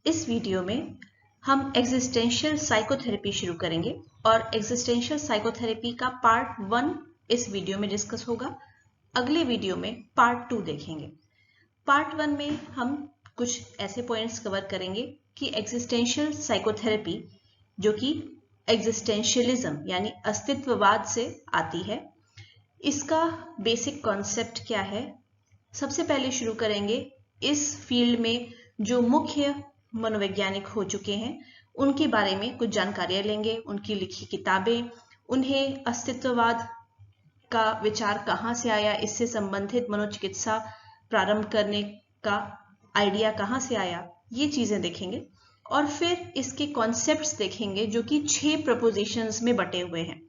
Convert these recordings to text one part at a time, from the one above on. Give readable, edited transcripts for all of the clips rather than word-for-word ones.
इस वीडियो में हम एग्जिस्टेंशियल साइकोथेरेपी शुरू करेंगे और एग्जिस्टेंशियल साइकोथेरेपी का पार्ट 1 इस वीडियो में डिस्कस होगा। अगले वीडियो में पार्ट 2 देखेंगे। पार्ट 1 में हम कुछ ऐसे पॉइंट्स कवर करेंगे कि एग्जिस्टेंशियल साइकोथेरेपी जो कि एग्जिस्टेंशियलिज्म यानी अस्तित्ववाद से आती है, इसका बेसिक कॉन्सेप्ट क्या है। सबसे पहले शुरू करेंगे इस फील्ड में जो मुख्य मनोवैज्ञानिक हो चुके हैं उनके बारे में कुछ जानकारियां लेंगे, उनकी लिखी किताबें, उन्हें अस्तित्ववाद का विचार कहाँ से आया, इससे संबंधित मनोचिकित्सा प्रारंभ करने का आइडिया कहाँ से आया, ये चीजें देखेंगे। और फिर इसके कॉन्सेप्ट्स देखेंगे जो कि 6 प्रपोजिशंस में बटे हुए हैं।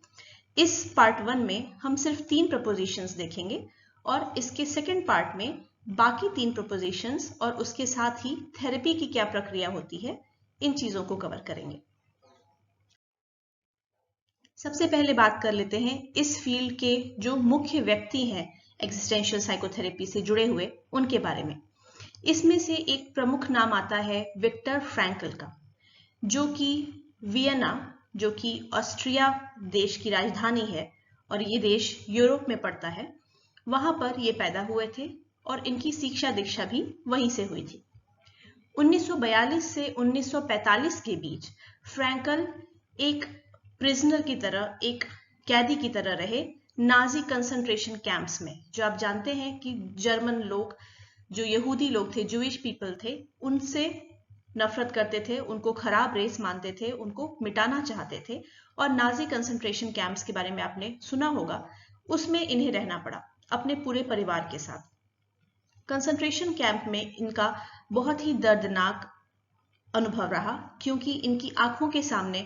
इस पार्ट 1 में हम सिर्फ 3 प्रपोजिशंस देखेंगे और इसके सेकेंड पार्ट में बाकी 3 प्रपोजिशंस और उसके साथ ही थेरेपी की क्या प्रक्रिया होती है, इन चीजों को कवर करेंगे। सबसे पहले बात कर लेते हैं इस फील्ड के जो मुख्य व्यक्ति हैं एग्जिस्टेंशियल साइकोथेरेपी से जुड़े हुए, उनके बारे में। इसमें से एक प्रमुख नाम आता है विक्टर फ्रैंकल का, जो कि वियना, जो कि ऑस्ट्रिया देश की राजधानी है और ये देश यूरोप में पड़ता है, वहां पर ये पैदा हुए थे और इनकी शिक्षा दीक्षा भी वहीं से हुई थी। 1942 से 1945 के बीच फ्रैंकल एक प्रिजनर की तरह, एक कैदी की तरह रहे नाजी कंसंट्रेशन कैंप्स में। जो आप जानते हैं कि जर्मन लोग, जो यहूदी लोग थे, जूइश पीपल थे, उनसे नफरत करते थे, उनको खराब रेस मानते थे, उनको मिटाना चाहते थे। और नाजी कंसंट्रेशन कैंप्स के बारे में आपने सुना होगा, उसमें इन्हें रहना पड़ा अपने पूरे परिवार के साथ। कंसंट्रेशन कैंप में इनका बहुत ही दर्दनाक अनुभव रहा, क्योंकि इनकी आंखों के सामने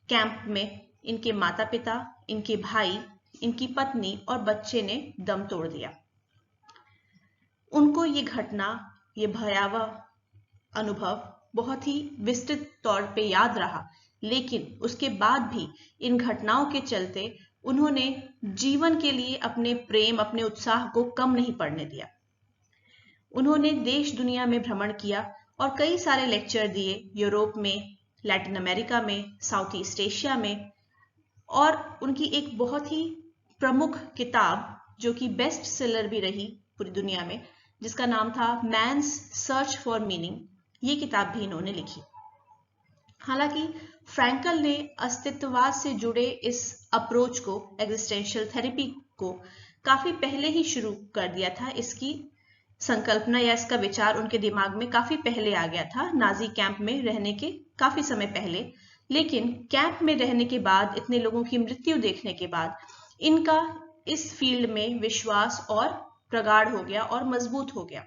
कैंप में इनके माता पिता, इनके भाई, इनकी पत्नी और बच्चे ने दम तोड़ दिया। उनको ये घटना, ये भयावह अनुभव बहुत ही विस्तृत तौर पे याद रहा, लेकिन उसके बाद भी इन घटनाओं के चलते उन्होंने जीवन के लिए अपने प्रेम, अपने उत्साह को कम नहीं पड़ने दिया। उन्होंने देश दुनिया में भ्रमण किया और कई सारे लेक्चर दिए, यूरोप में, लैटिन अमेरिका में, साउथ ईस्ट एशिया में। और उनकी एक बहुत ही प्रमुख किताब जो कि बेस्ट सेलर भी रही पूरी दुनिया में, जिसका नाम था मैन्स सर्च फॉर मीनिंग, ये किताब भी इन्होंने लिखी। हालांकि फ्रैंकल ने अस्तित्ववाद से जुड़े इस अप्रोच को, एग्जिस्टेंशियल थेरेपी को, काफी पहले ही शुरू कर दिया था। इसकी संकल्पना या इसका विचार उनके दिमाग में काफी पहले आ गया था, नाजी कैंप में रहने के काफी समय पहले। लेकिन कैंप में रहने के बाद, इतने लोगों की मृत्यु देखने के बाद, इनका इस फील्ड में विश्वास और प्रगाढ़ हो गया और मजबूत हो गया।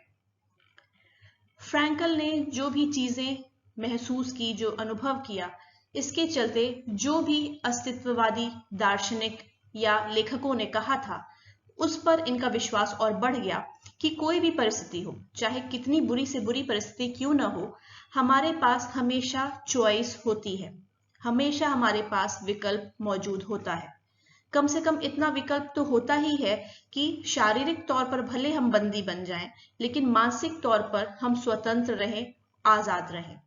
फ्रैंकल ने जो भी चीजें महसूस की, जो अनुभव किया, इसके चलते जो भी अस्तित्ववादी दार्शनिक या लेखकों ने कहा था, उस पर इनका विश्वास और बढ़ गया कि कोई भी परिस्थिति हो, चाहे कितनी बुरी से बुरी परिस्थिति क्यों ना हो, हमारे पास हमेशा चॉइस होती है, हमेशा हमारे पास विकल्प मौजूद होता है। कम से कम इतना विकल्प तो होता ही है कि शारीरिक तौर पर भले हम बंदी बन जाएं, लेकिन मानसिक तौर पर हम स्वतंत्र रहें, आजाद रहें।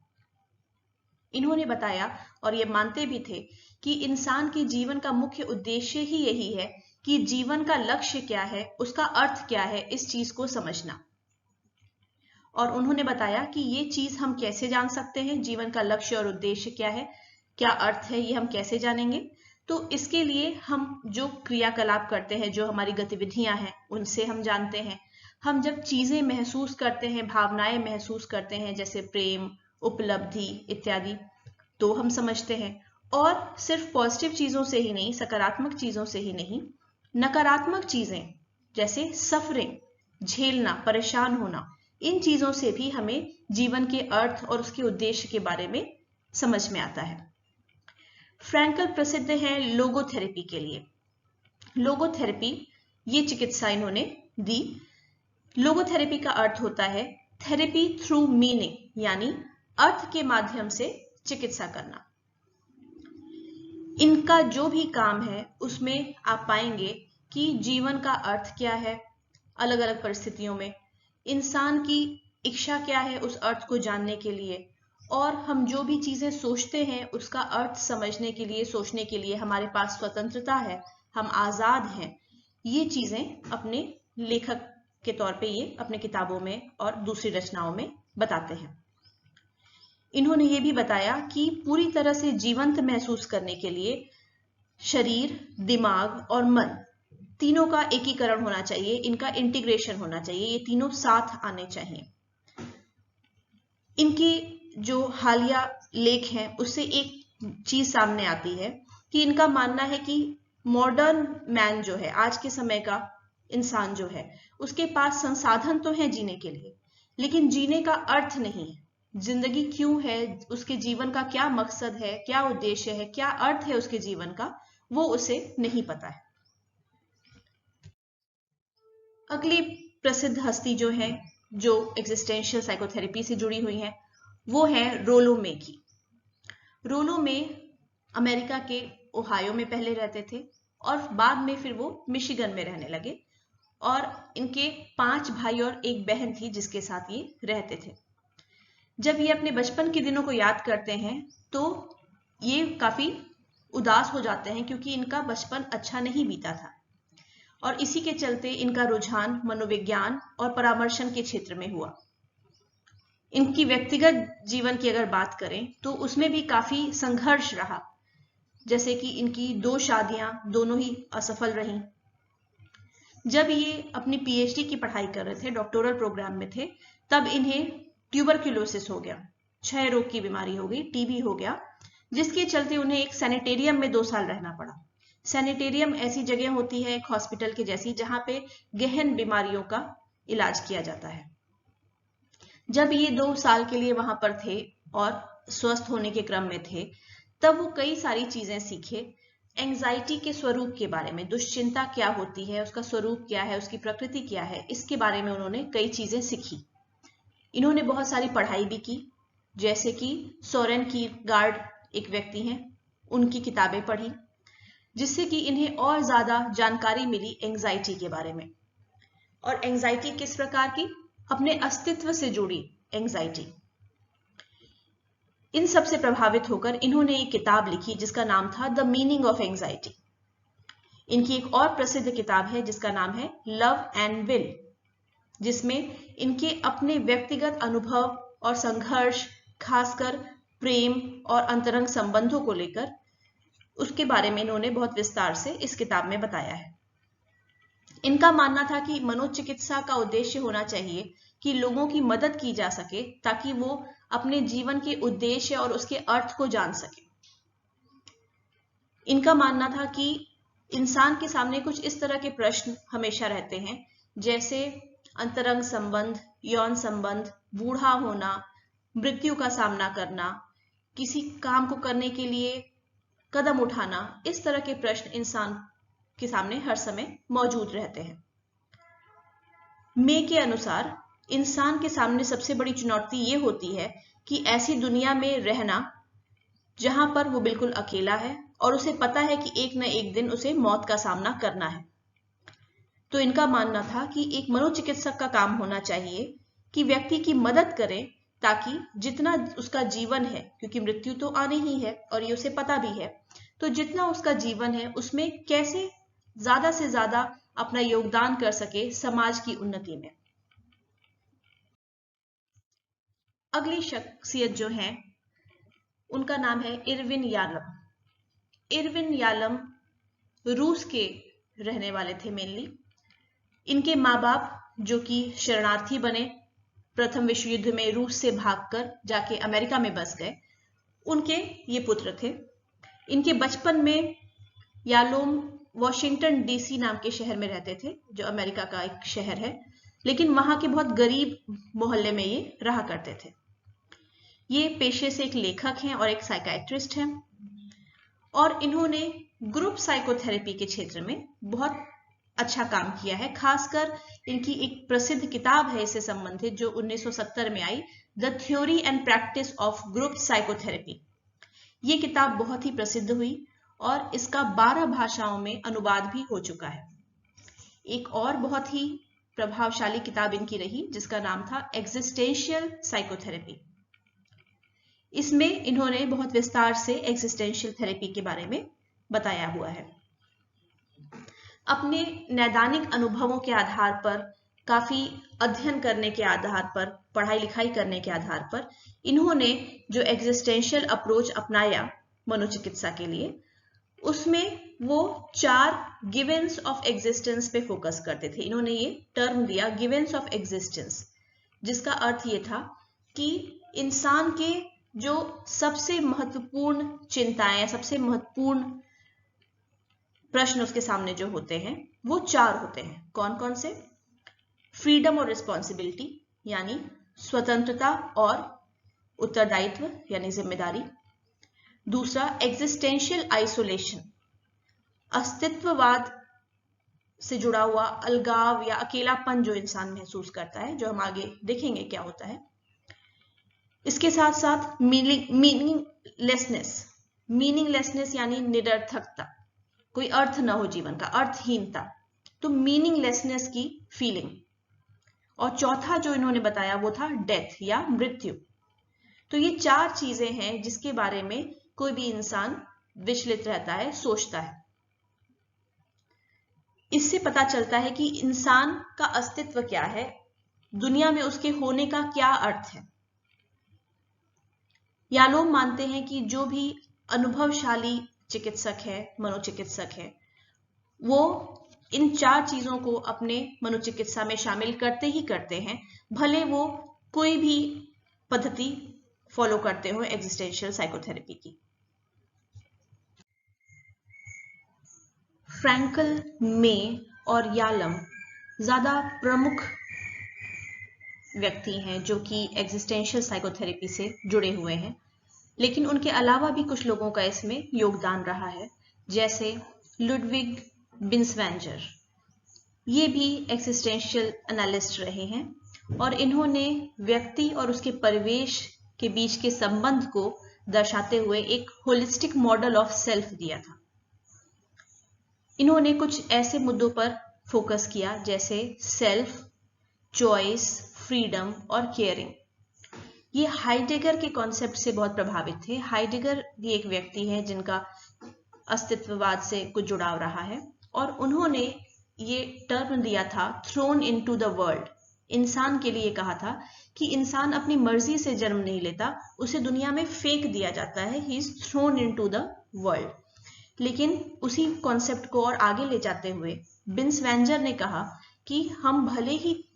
इन्होंने बताया और ये मानते भी थे कि इंसान के जीवन का मुख्य उद्देश्य ही यही है कि जीवन का लक्ष्य क्या है, उसका अर्थ क्या है, इस चीज को समझना। और उन्होंने बताया कि ये चीज हम कैसे जान सकते हैं, जीवन का लक्ष्य और उद्देश्य क्या है, क्या अर्थ है, ये हम कैसे जानेंगे। तो इसके लिए हम जो क्रियाकलाप करते हैं, जो हमारी गतिविधियां हैं, उनसे हम जानते हैं। हम जब चीजें महसूस करते हैं, भावनाएं महसूस करते हैं, जैसे प्रेम, उपलब्धि इत्यादि, तो हम समझते हैं। और सिर्फ पॉजिटिव चीजों से ही नहीं, सकारात्मक चीजों से ही नहीं, नकारात्मक चीजें जैसे सफरिंग, झेलना, परेशान होना, इन चीजों से भी हमें जीवन के अर्थ और उसके उद्देश्य के बारे में समझ में आता है। फ्रैंकल प्रसिद्ध है लोगोथेरेपी के लिए। लोगोथेरेपी, ये चिकित्सा इन्होंने दी। लोगोथेरेपी का अर्थ होता है थेरेपी थ्रू मीनिंग, यानी अर्थ के माध्यम से चिकित्सा करना। इनका जो भी काम है उसमें आप पाएंगे कि जीवन का अर्थ क्या है, अलग अलग परिस्थितियों में इंसान की इच्छा क्या है उस अर्थ को जानने के लिए, और हम जो भी चीजें सोचते हैं उसका अर्थ समझने के लिए, सोचने के लिए हमारे पास स्वतंत्रता है, हम आजाद हैं। ये चीजें अपने लेखक के तौर पे ये अपने किताबों में और दूसरी रचनाओं में बताते हैं। इन्होंने ये भी बताया कि पूरी तरह से जीवंत महसूस करने के लिए शरीर, दिमाग और मन तीनों का एकीकरण होना चाहिए, इनका इंटीग्रेशन होना चाहिए, ये तीनों साथ आने चाहिए। इनकी जो हालिया लेख हैं उससे एक चीज सामने आती है कि इनका मानना है कि मॉडर्न मैन जो है, आज के समय का इंसान जो है, उसके पास संसाधन तो है जीने के लिए, लेकिन जीने का अर्थ नहीं है। जिंदगी क्यों है, उसके जीवन का क्या मकसद है, क्या उद्देश्य है, क्या अर्थ है उसके जीवन का, वो उसे नहीं पता है। अगली प्रसिद्ध हस्ती जो है, जो एग्जिस्टेंशियल साइकोथेरेपी से जुड़ी हुई है, वो है रोलो मे की। रोलो मे अमेरिका के ओहायो में पहले रहते थे और बाद में फिर वो मिशिगन में रहने लगे, और इनके 5 भाई और एक बहन थी जिसके साथ ये रहते थे। जब ये अपने बचपन के दिनों को याद करते हैं तो ये काफी उदास हो जाते हैं, क्योंकि इनका बचपन अच्छा नहीं बीता था, और इसी के चलते इनका रुझान मनोविज्ञान और परामर्शन के क्षेत्र में हुआ। इनकी व्यक्तिगत जीवन की अगर बात करें तो उसमें भी काफी संघर्ष रहा, जैसे कि इनकी 2 शादियां दोनों ही असफल रहीं। जब ये अपनी पीएचडी की पढ़ाई कर रहे थे, डॉक्टोरल प्रोग्राम में थे, तब इन्हें ट्यूबरक्यूलोसिस हो गया, क्षय रोग की बीमारी हो गई, टीबी हो गया, जिसके चलते उन्हें एक सैनिटेरियम में 2 साल रहना पड़ा। सैनिटेरियम ऐसी जगह होती है, एक हॉस्पिटल के जैसी, जहां पे गहन बीमारियों का इलाज किया जाता है। जब ये 2 साल के लिए वहां पर थे और स्वस्थ होने के क्रम में थे, तब वो कई सारी चीजें सीखे। एंजाइटी के स्वरूप के बारे में, दुश्चिंता क्या होती है, उसका स्वरूप क्या है, उसकी प्रकृति क्या है, इसके बारे में उन्होंने कई चीजें सीखी। इन्होंने बहुत सारी पढ़ाई भी की, जैसे कि सोरेन कीरगार्ड एक व्यक्ति हैं, उनकी किताबें पढ़ी, जिससे कि इन्हें और ज्यादा जानकारी मिली एंजाइटी के बारे में। और एंजाइटी किस प्रकार की, अपने अस्तित्व से जुड़ी एंजाइटी। इन सब से प्रभावित होकर इन्होंने एक किताब लिखी जिसका नाम था द मीनिंग ऑफ एंजाइटी। इनकी एक और प्रसिद्ध किताब है जिसका नाम है लव एंड विल, जिसमें इनके अपने व्यक्तिगत अनुभव और संघर्ष, खासकर प्रेम और अंतरंग संबंधों को लेकर, उसके बारे में इन्होंने बहुत विस्तार से इस किताब में बताया है। इनका मानना था कि मनोचिकित्सा का उद्देश्य होना चाहिए कि लोगों की मदद की जा सके, ताकि वो अपने जीवन के उद्देश्य और उसके अर्थ को जान सके। इनका मानना था कि इंसान के सामने कुछ इस तरह के प्रश्न हमेशा रहते हैं, जैसे अंतरंग संबंध, यौन संबंध, बूढ़ा होना, मृत्यु का सामना करना, किसी काम को करने के लिए कदम उठाना। इस तरह के प्रश्न इंसान के सामने हर समय मौजूद रहते हैं। मे के अनुसार इंसान के सामने सबसे बड़ी चुनौती ये होती है कि ऐसी दुनिया में रहना जहां पर वो बिल्कुल अकेला है और उसे पता है कि एक न एक दिन उसे मौत का सामना करना है। तो इनका मानना था कि एक मनोचिकित्सक का काम होना चाहिए कि व्यक्ति की मदद करे, ताकि जितना उसका जीवन है, क्योंकि मृत्यु तो आनी ही है और ये उसे पता भी है, तो जितना उसका जीवन है उसमें कैसे ज्यादा से ज्यादा अपना योगदान कर सके समाज की उन्नति में। अगली शख्सियत जो है उनका नाम है इरविन यालम। इरविन यालम रूस के रहने वाले थे मेनली। इनके माँ बाप जो कि शरणार्थी बने, प्रथम विश्व युद्ध में रूस से भागकर जाके अमेरिका में बस गए, उनके ये पुत्र थे। इनके बचपन में यालोम वॉशिंगटन डीसी नाम के शहर में रहते थे, जो अमेरिका का एक शहर है, लेकिन वहां के बहुत गरीब मोहल्ले में ये रहा करते थे। ये पेशे से एक लेखक हैं और एक साइकाइट्रिस्ट हैं, और इन्होंने ग्रुप साइकोथेरेपी के क्षेत्र में बहुत अच्छा काम किया है। खासकर इनकी एक प्रसिद्ध किताब है इससे संबंधित, जो 1970 में आई, the theory and practice of group psychotherapy. ये किताब बहुत ही प्रसिद्ध हुई और इसका 12 भाषाओं में अनुवाद भी हो चुका है। एक और बहुत ही प्रभावशाली किताब इनकी रही जिसका नाम था एग्जिस्टेंशियल साइकोथेरेपी। इसमें इन्होंने बहुत विस्तार से एग्जिस्टेंशियल थेरेपी के बारे में बताया हुआ है। अपने नैदानिक अनुभवों के आधार पर, काफी अध्ययन करने के आधार पर, पढ़ाई लिखाई करने के आधार पर इन्होंने जो एग्जिस्टेंशियल अप्रोच अपनाया मनोचिकित्सा के लिए, उसमें वो 4 गिवेंस ऑफ एग्जिस्टेंस पे फोकस करते थे। इन्होंने ये टर्म दिया गिवेंस ऑफ एग्जिस्टेंस, जिसका अर्थ ये था कि इंसान के जो सबसे महत्वपूर्ण चिंताएं, सबसे महत्वपूर्ण प्रश्न उसके सामने जो होते हैं वो 4 होते हैं। कौन कौन से? फ्रीडम और रिस्पॉन्सिबिलिटी, यानी स्वतंत्रता और उत्तरदायित्व यानी जिम्मेदारी। दूसरा, एग्जिस्टेंशियल आइसोलेशन, अस्तित्ववाद से जुड़ा हुआ अलगाव या अकेलापन जो इंसान महसूस करता है, जो हम आगे देखेंगे क्या होता है। इसके साथ साथ मीनिंगलेसनेस यानी निरर्थकता, कोई अर्थ ना हो जीवन का, अर्थहीनता, तो मीनिंगलेसनेस की फीलिंग। और चौथा जो इन्होंने बताया वो था डेथ या मृत्यु। तो ये 4 चीजें हैं जिसके बारे में कोई भी इंसान विचलित रहता है, सोचता है। इससे पता चलता है कि इंसान का अस्तित्व क्या है, दुनिया में उसके होने का क्या अर्थ है। यालोम मानते हैं कि जो भी अनुभवशाली चिकित्सक है, मनोचिकित्सक है, वो इन 4 चीजों को अपने मनोचिकित्सा में शामिल करते ही करते हैं, भले वो कोई भी पद्धति फॉलो करते हो एग्जिस्टेंशियल साइकोथेरेपी की। फ्रैंकल, मे और यालम ज्यादा प्रमुख व्यक्ति हैं जो कि एग्जिस्टेंशियल साइकोथेरेपी से जुड़े हुए हैं, लेकिन उनके अलावा भी कुछ लोगों का इसमें योगदान रहा है, जैसे लुडविग बिन्सवेंजर। ये भी एक्सिस्टेंशियल एनालिस्ट रहे हैं और इन्होंने व्यक्ति और उसके परिवेश के बीच के संबंध को दर्शाते हुए एक होलिस्टिक मॉडल ऑफ सेल्फ दिया था। इन्होंने कुछ ऐसे मुद्दों पर फोकस किया जैसे सेल्फ, चॉइस, फ्रीडम और केयरिंग। ये हाइडेगर के कॉन्सेप्ट से बहुत प्रभावित थे। हाइडेगर भी एक व्यक्ति है जिनका अस्तित्ववाद से कुछ जुड़ाव रहा है और उन्होंने ये टर्म दिया था थ्रोन इनटू द वर्ल्ड। इंसान के लिए कहा था कि इंसान अपनी मर्जी से जन्म नहीं लेता, उसे दुनिया में फेंक दिया जाता है, he is throne into the world. लेकिन उसी कॉन्सेप्ट को और आगे ले जाते हुए बिन्सवेंजर ने कहा कि हम भले ही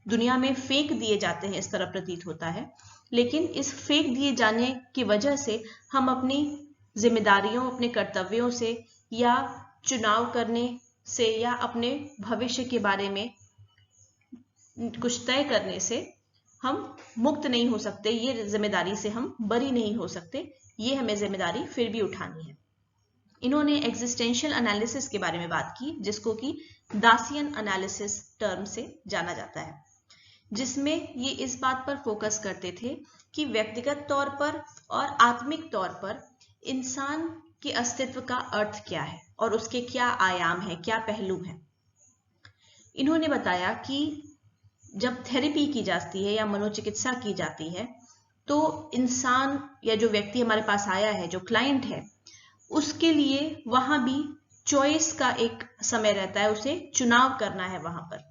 दुनिया में फेंक दिए जाते हैं, इस तरह प्रतीत होता है, लेकिन इस फेंक दिए जाने की वजह से हम अपनी जिम्मेदारियों, अपने कर्तव्यों से या चुनाव करने से या अपने भविष्य के बारे में कुछ तय करने से हम मुक्त नहीं हो सकते। ये जिम्मेदारी से हम बरी नहीं हो सकते, ये हमें जिम्मेदारी फिर भी उठानी है। इन्होंने एग्जिस्टेंशियल एनालिसिस के बारे में बात की, जिसको कि दासियन एनालिसिस टर्म से जाना जाता है, जिसमें ये इस बात पर फोकस करते थे कि व्यक्तिगत तौर पर और आत्मिक तौर पर इंसान के अस्तित्व का अर्थ क्या है और उसके क्या आयाम है, क्या पहलू है। इन्होंने बताया कि जब थेरेपी की जाती है या मनोचिकित्सा की जाती है तो इंसान या जो व्यक्ति हमारे पास आया है, जो क्लाइंट है, उसके लिए वहां भी चॉइस का एक समय रहता है, उसे चुनाव करना है वहां पर।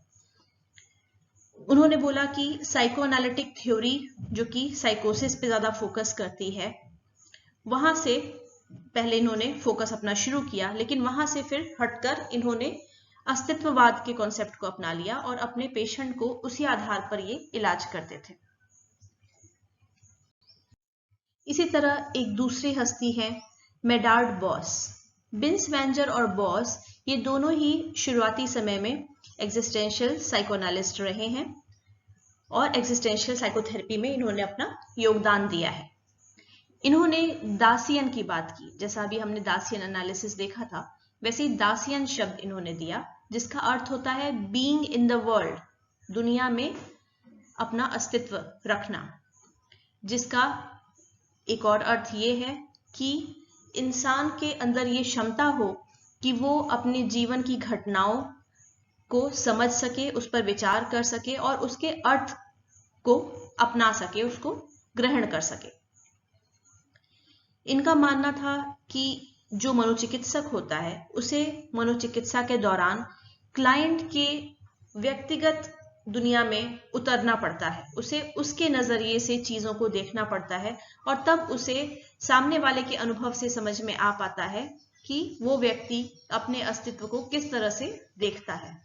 उन्होंने बोला कि साइकोएनालिटिक थ्योरी जो कि साइकोसिस पे ज्यादा फोकस करती है, वहां से पहले इन्होंने फोकस अपना शुरू किया, लेकिन वहां से फिर हटकर इन्होंने अस्तित्ववाद के कॉन्सेप्ट को अपना लिया और अपने पेशेंट को उसी आधार पर ये इलाज करते थे। इसी तरह एक दूसरी हस्ती है मेडार्ड बॉस। बिन्सवेंजर और बॉस ये दोनों ही शुरुआती समय में एग्जिस्टेंशियल साइकोएनालिस्ट रहे हैं और एग्जिस्टेंशियल साइकोथेरेपी में इन्होंने अपना योगदान दिया है। इन्होंने दासियन की बात की, जैसा अभी हमने दासियन एनालिसिस देखा था, वैसे ही दासियन शब्द इन्होंने दिया, जिसका अर्थ होता है बीइंग इन द वर्ल्ड, दुनिया में अपना अस्तित्व रखना, जिसका एक और अर्थ ये है कि इंसान के अंदर ये क्षमता हो कि वो अपने जीवन की घटनाओं को समझ सके, उस पर विचार कर सके और उसके अर्थ को अपना सके, उसको ग्रहण कर सके। इनका मानना था कि जो मनोचिकित्सक होता है उसे मनोचिकित्सा के दौरान क्लाइंट के व्यक्तिगत दुनिया में उतरना पड़ता है, उसे उसके नजरिए से चीजों को देखना पड़ता है और तब उसे सामने वाले के अनुभव से समझ में आ पाता है कि वो व्यक्ति अपने अस्तित्व को किस तरह से देखता है।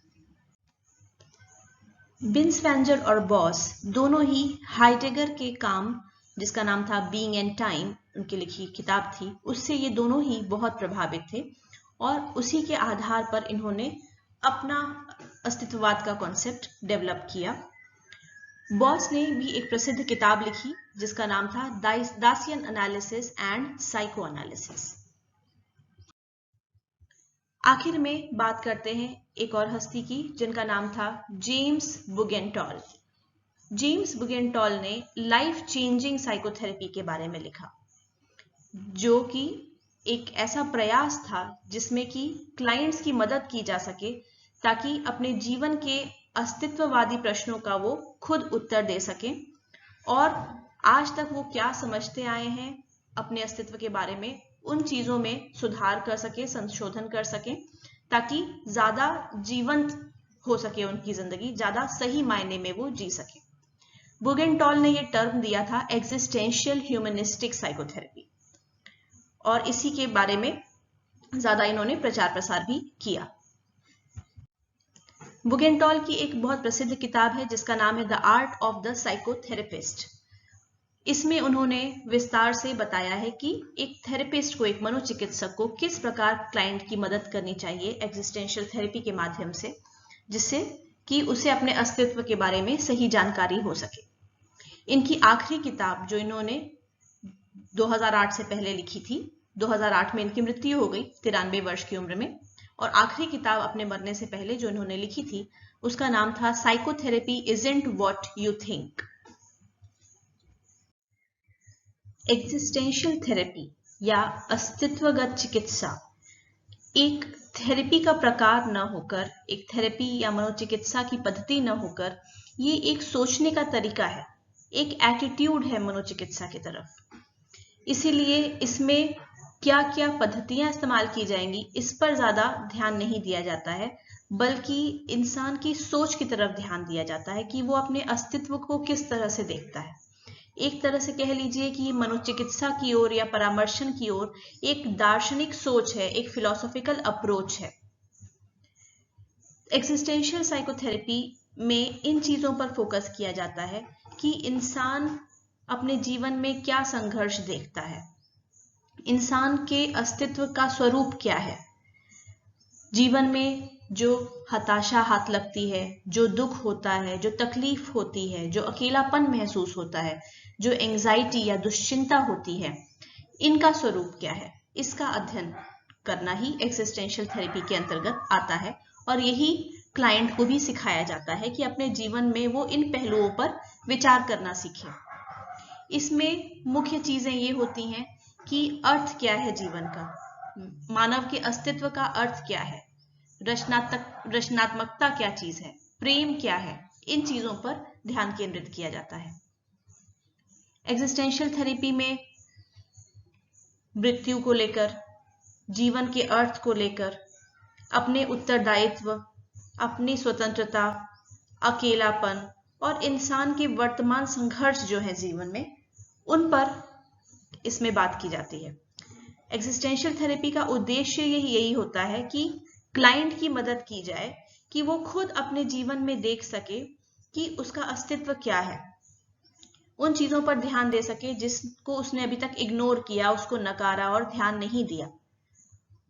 बिन्सवैंजर और बॉस दोनों ही हाइडेगर के काम, जिसका नाम था बीइंग एंड टाइम, उनकी लिखी किताब थी, उससे ये दोनों ही बहुत प्रभावित थे और उसी के आधार पर इन्होंने अपना अस्तित्ववाद का कॉन्सेप्ट डेवलप किया। बॉस ने भी एक प्रसिद्ध किताब लिखी जिसका नाम था दासियन एनालिसिस एंड साइको एनालिसिस। आखिर में बात करते हैं एक और हस्ती की जिनका नाम था जेम्स बुगेंटॉल। जेम्स बुगेंटॉल ने लाइफ चेंजिंग साइकोथेरेपी के बारे में लिखा, जो कि एक ऐसा प्रयास था जिसमें कि क्लाइंट्स की मदद की जा सके ताकि अपने जीवन के अस्तित्ववादी प्रश्नों का वो खुद उत्तर दे सके और आज तक वो क्या समझते आए हैं अपने अस्तित्व के बारे में, उन चीजों में सुधार कर सके, संशोधन कर सके ताकि ज्यादा जीवंत हो सके उनकी जिंदगी, ज्यादा सही मायने में वो जी सके। बुगेंटॉल ने ये टर्म दिया था एग्जिस्टेंशियल ह्यूमनिस्टिक साइकोथेरेपी और इसी के बारे में ज्यादा इन्होंने प्रचार प्रसार भी किया। बुगेंटॉल की एक बहुत प्रसिद्ध किताब है जिसका नाम है the art of the psychotherapist. इसमें उन्होंने विस्तार से बताया है कि एक थेरेपिस्ट को, एक मनोचिकित्सक को किस प्रकार क्लाइंट की मदद करनी चाहिए एग्जिस्टेंशियल थेरेपी के माध्यम से, जिससे कि उसे अपने अस्तित्व के बारे में सही जानकारी हो सके। इनकी आखिरी किताब जो इन्होंने 2008 से पहले लिखी थी, 2008 में इनकी मृत्यु हो गई 93 वर्ष की उम्र में, और आखिरी किताब अपने मरने से पहले जो इन्होंने लिखी थी उसका नाम था psychotherapy isn't what you think. Existential therapy या अस्तित्वगत चिकित्सा एक थेरेपी का प्रकार न होकर, एक थेरेपी या मनोचिकित्सा की पद्धति न होकर, ये एक सोचने का तरीका है, एक एटीट्यूड है मनोचिकित्सा की तरफ। इसीलिए इसमें क्या क्या पद्धतियां इस्तेमाल की जाएंगी इस पर ज्यादा ध्यान नहीं दिया जाता है, बल्कि इंसान की सोच की तरफ ध्यान दिया जाता है कि वो अपने अस्तित्व को किस तरह से देखता है। एक तरह से कह लीजिए कि मनोचिकित्सा की ओर या परामर्शन की ओर एक दार्शनिक सोच है, एक फिलोसॉफिकल अप्रोच है। एक्सिस्टेंशियल साइकोथेरेपी में इन चीजों पर फोकस किया जाता है कि इंसान अपने जीवन में क्या संघर्ष देखता है, इंसान के अस्तित्व का स्वरूप क्या है, जीवन में जो हताशा हाथ लगती है, जो दुख होता है, जो तकलीफ होती है, जो अकेलापन महसूस होता है, जो एंजाइटी या दुश्चिंता होती है, इनका स्वरूप क्या है, इसका अध्ययन करना ही एक्सिस्टेंशियल थेरेपी के अंतर्गत आता है। और यही क्लाइंट को भी सिखाया जाता है कि अपने जीवन में वो इन पहलुओं पर विचार करना सीखे। इसमें मुख्य चीजें ये होती हैं कि अर्थ क्या है जीवन का, मानव के अस्तित्व का अर्थ क्या है, रचनात्मकता क्या चीज है, प्रेम क्या है, इन चीजों पर ध्यान केंद्रित किया जाता है। एक्जिस्टेंशियल थेरेपी में मृत्यु को लेकर, जीवन के अर्थ को लेकर, अपने उत्तरदायित्व, अपनी स्वतंत्रता, अकेलापन और इंसान के वर्तमान संघर्ष जो है जीवन में, उन पर इसमें बात की जाती है। एक्जिस्टेंशियल थेरेपी का उद्देश्य यही होता है कि क्लाइंट की मदद की जाए कि वो खुद अपने जीवन में देख सके कि उसका अस्तित्व क्या है, उन चीजों पर ध्यान दे सके जिसको उसने अभी तक इग्नोर किया, उसको नकारा और ध्यान नहीं दिया।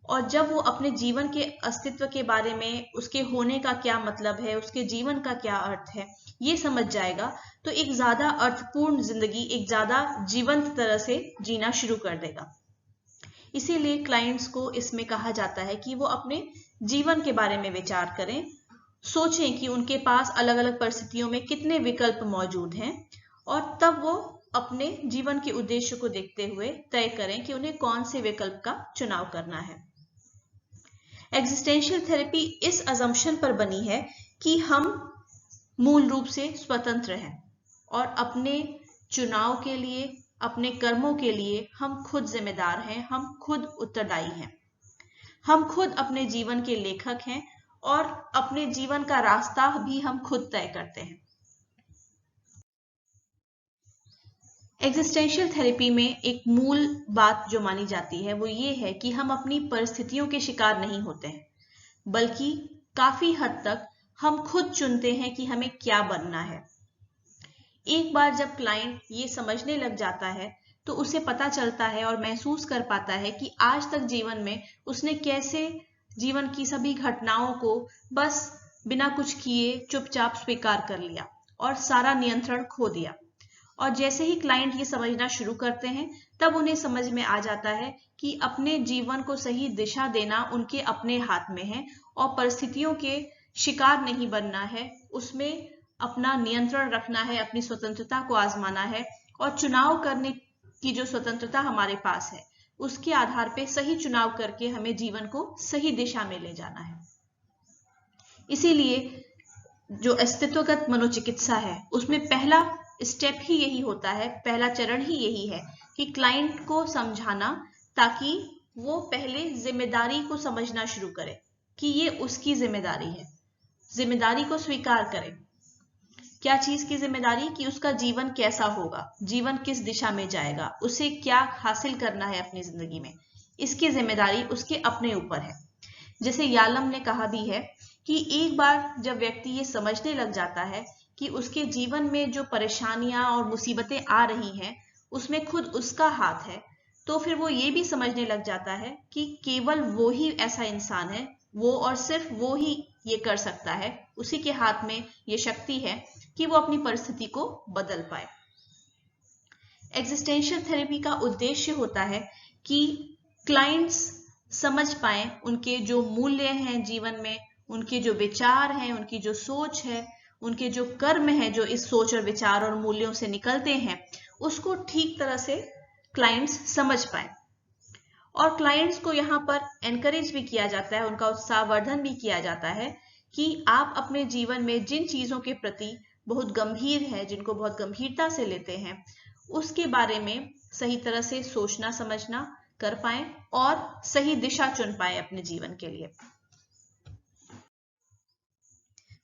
और जब वो अपने जीवन के अस्तित्व के बारे में, उसके होने का क्या मतलब है, उसके जीवन का क्या अर्थ है, ये समझ जाएगा तो एक ज्यादा अर्थपूर्ण जिंदगी, एक ज्यादा जीवंत तरह से जीना शुरू कर देगा। इसीलिए क्लाइंट्स को इसमें कहा जाता है कि वो अपने जीवन के बारे में विचार करें, सोचें कि उनके पास अलग अलग परिस्थितियों में कितने विकल्प मौजूद हैं और तब वो अपने जीवन के उद्देश्य को देखते हुए तय करें कि उन्हें कौन से विकल्प का चुनाव करना है। एक्जिस्टेंशियल थेरेपी इस अजम्पशन पर बनी है कि हम मूल रूप से स्वतंत्र हैं और अपने चुनाव के लिए, अपने कर्मों के लिए हम खुद जिम्मेदार हैं, हम खुद उत्तरदायी हैं। हम खुद अपने जीवन के लेखक हैं और अपने जीवन का रास्ता भी हम खुद तय करते हैं। एग्जिस्टेंशियल थेरेपी में एक मूल बात जो मानी जाती है वो ये है कि हम अपनी परिस्थितियों के शिकार नहीं होते हैं, बल्कि काफी हद तक हम खुद चुनते हैं कि हमें क्या बनना है। एक बार जब क्लाइंट ये समझने लग जाता है तो उसे पता चलता है और महसूस कर पाता है कि आज तक जीवन में उसने कैसे जीवन की सभी घटनाओं को बस बिना कुछ किए चुपचाप स्वीकार कर लिया और सारा नियंत्रण खो दिया। और जैसे ही क्लाइंट ये समझना शुरू करते हैं तब उन्हें समझ में आ जाता है कि अपने जीवन को सही दिशा देना उनके अपने हाथ में है और परिस्थितियों के शिकार नहीं बनना है, उसमें अपना नियंत्रण रखना है, अपनी स्वतंत्रता को आजमाना है और चुनाव करने की जो स्वतंत्रता हमारे पास है उसके आधार पे सही चुनाव करके हमें जीवन को सही दिशा में ले जाना है। इसीलिए जो अस्तित्वगत मनोचिकित्सा है उसमें पहला स्टेप ही यही होता है, पहला चरण ही यही है कि क्लाइंट को समझाना, ताकि वो पहले जिम्मेदारी को समझना शुरू करे कि ये उसकी जिम्मेदारी है। जिम्मेदारी को स्वीकार करे। क्या चीज की जिम्मेदारी? कि उसका जीवन कैसा होगा, जीवन किस दिशा में जाएगा, उसे क्या हासिल करना है अपनी जिंदगी में, इसकी जिम्मेदारी उसके अपने ऊपर है। जैसे यालम ने कहा भी है कि एक बार जब व्यक्ति ये समझने लग जाता है कि उसके जीवन में जो परेशानियां और मुसीबतें आ रही हैं उसमें खुद उसका हाथ है, तो फिर वो ये भी समझने लग जाता है कि केवल वो ही ऐसा इंसान है, वो और सिर्फ वो ही ये कर सकता है, उसी के हाथ में ये शक्ति है कि वो अपनी परिस्थिति को बदल पाए। एग्जिस्टेंशियल थेरेपी का उद्देश्य होता है कि क्लाइंट्स समझ पाए उनके जो मूल्य हैं जीवन में, उनके जो विचार हैं, उनकी जो सोच है, उनके जो कर्म हैं जो इस सोच और विचार और मूल्यों से निकलते हैं, उसको ठीक तरह से क्लाइंट्स समझ पाए। और क्लाइंट्स को यहाँ पर एनकरेज भी किया जाता है, उनका उत्साहवर्धन भी किया जाता है कि आप अपने जीवन में जिन चीजों के प्रति बहुत गंभीर है, जिनको बहुत गंभीरता से लेते हैं, उसके बारे में सही तरह से सोचना समझना कर पाए और सही दिशा चुन पाए अपने जीवन के लिए।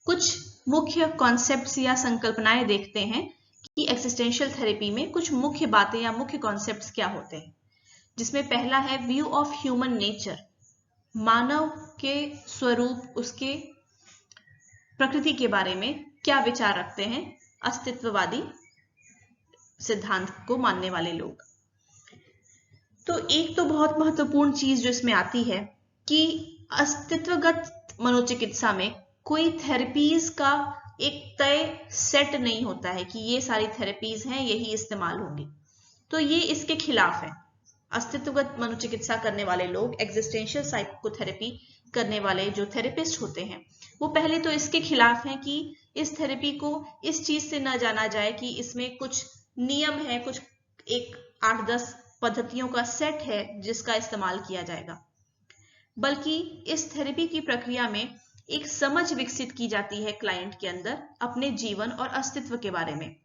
कुछ मुख्य कॉन्सेप्ट्स या संकल्पनाएं देखते हैं कि एक्सिस्टेंशियल थेरेपी में कुछ मुख्य बातें या मुख्य कॉन्सेप्ट्स क्या होते हैं। जिसमें पहला है व्यू ऑफ ह्यूमन नेचर, मानव के स्वरूप, उसके प्रकृति के बारे में क्या विचार रखते हैं अस्तित्ववादी सिद्धांत को मानने वाले लोग। तो एक तो बहुत महत्वपूर्ण चीज जो इसमें आती है कि अस्तित्वगत मनोचिकित्सा में कोई थेरेपीज का एक तय सेट नहीं होता है कि ये सारी थेरेपीज हैं, यही इस्तेमाल होंगी। तो ये इसके खिलाफ है। अस्तित्वगत मनोचिकित्सा करने वाले लोग, एग्जिस्टेंशियल साइकोथेरेपी करने वाले जो थेरेपिस्ट होते हैं, वो पहले तो इसके खिलाफ हैं कि इस थेरेपी को इस चीज से न जाना जाए कि इसमें कुछ नियम है, कुछ एक 8-10 पद्धतियों का सेट है जिसका इस्तेमाल किया जाएगा, बल्कि इस थेरेपी की प्रक्रिया में एक समझ विकसित की जाती है क्लाइंट के अंदर अपने जीवन और अस्तित्व के बारे में।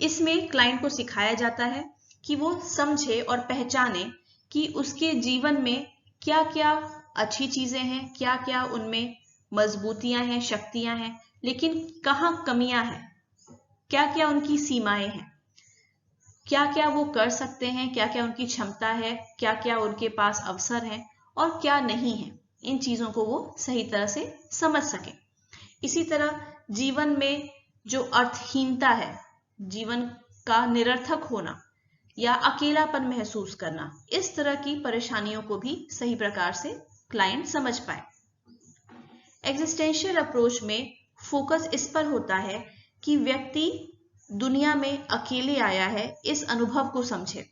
इसमें क्लाइंट को सिखाया जाता है कि वो समझे और पहचाने कि उसके जीवन में क्या क्या अच्छी चीजें हैं, क्या क्या उनमें मजबूतियां हैं, शक्तियां हैं, लेकिन कहाँ कमियां हैं, क्या क्या उनकी सीमाएं हैं, क्या क्या वो कर सकते हैं, क्या क्या उनकी क्षमता है, क्या क्या उनके पास अवसर हैं और क्या नहीं है। इन चीजों को वो सही तरह से समझ सके। इसी तरह जीवन में जो अर्थहीनता है, जीवन का निरर्थक होना या अकेलापन महसूस करना, इस तरह की परेशानियों को भी सही प्रकार से क्लाइंट समझ पाए। एग्जिस्टेंशियल अप्रोच में फोकस इस पर होता है कि व्यक्ति दुनिया में अकेले आया है, इस अनुभव को समझे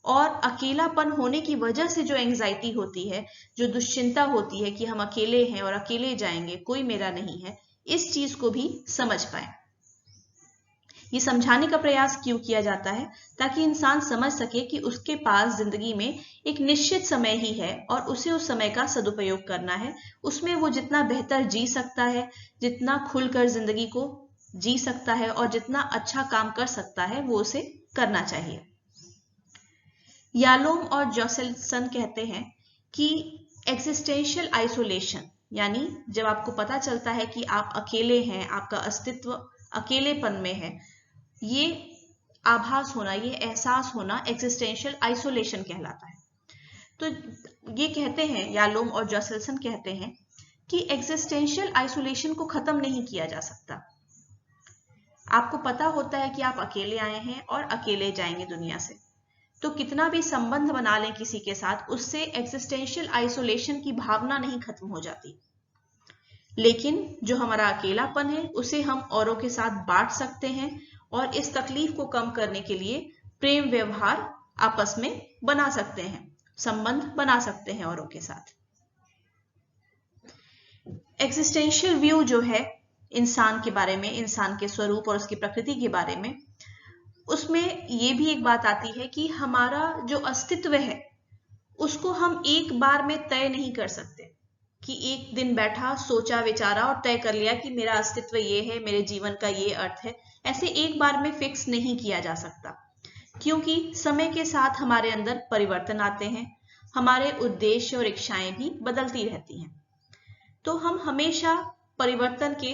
और अकेलापन होने की वजह से जो एंजाइटी होती है, जो दुश्चिंता होती है कि हम अकेले हैं और अकेले जाएंगे, कोई मेरा नहीं है, इस चीज को भी समझ पाए। ये समझाने का प्रयास क्यों किया जाता है? ताकि इंसान समझ सके कि उसके पास जिंदगी में एक निश्चित समय ही है और उसे उस समय का सदुपयोग करना है। उसमें वो जितना बेहतर जी सकता है, जितना खुलकर जिंदगी को जी सकता है और जितना अच्छा काम कर सकता है वो उसे करना चाहिए। यालोम और जोसेल्सन कहते हैं कि एग्जिस्टेंशियल आइसोलेशन, यानी जब आपको पता चलता है कि आप अकेले हैं, आपका अस्तित्व अकेलेपन में है, ये आभास होना, ये एहसास होना एग्जिस्टेंशियल आइसोलेशन कहलाता है। तो ये कहते हैं, यालोम और जोसेल्सन कहते हैं कि एग्जिस्टेंशियल आइसोलेशन को खत्म नहीं किया जा सकता। आपको पता होता है कि आप अकेले आए हैं और अकेले जाएंगे दुनिया से, तो कितना भी संबंध बना लें किसी के साथ, उससे एग्जिस्टेंशियल आइसोलेशन की भावना नहीं खत्म हो जाती। लेकिन जो हमारा अकेलापन है उसे हम औरों के साथ बांट सकते हैं और इस तकलीफ को कम करने के लिए प्रेम व्यवहार आपस में बना सकते हैं, संबंध बना सकते हैं औरों के साथ। एग्जिस्टेंशियल व्यू जो है इंसान के बारे में, इंसान के स्वरूप और उसकी प्रकृति के बारे में, उसमें ये भी एक बात आती है कि हमारा जो अस्तित्व है उसको हम एक बार में तय नहीं कर सकते कि एक दिन बैठा, सोचा, विचारा और तय कर लिया कि मेरा अस्तित्व ये है, मेरे जीवन का ये अर्थ है। ऐसे एक बार में फिक्स नहीं किया जा सकता, क्योंकि समय के साथ हमारे अंदर परिवर्तन आते हैं, हमारे उद्देश्य और इच्छाएं भी बदलती रहती हैं। तो हम हमेशा परिवर्तन की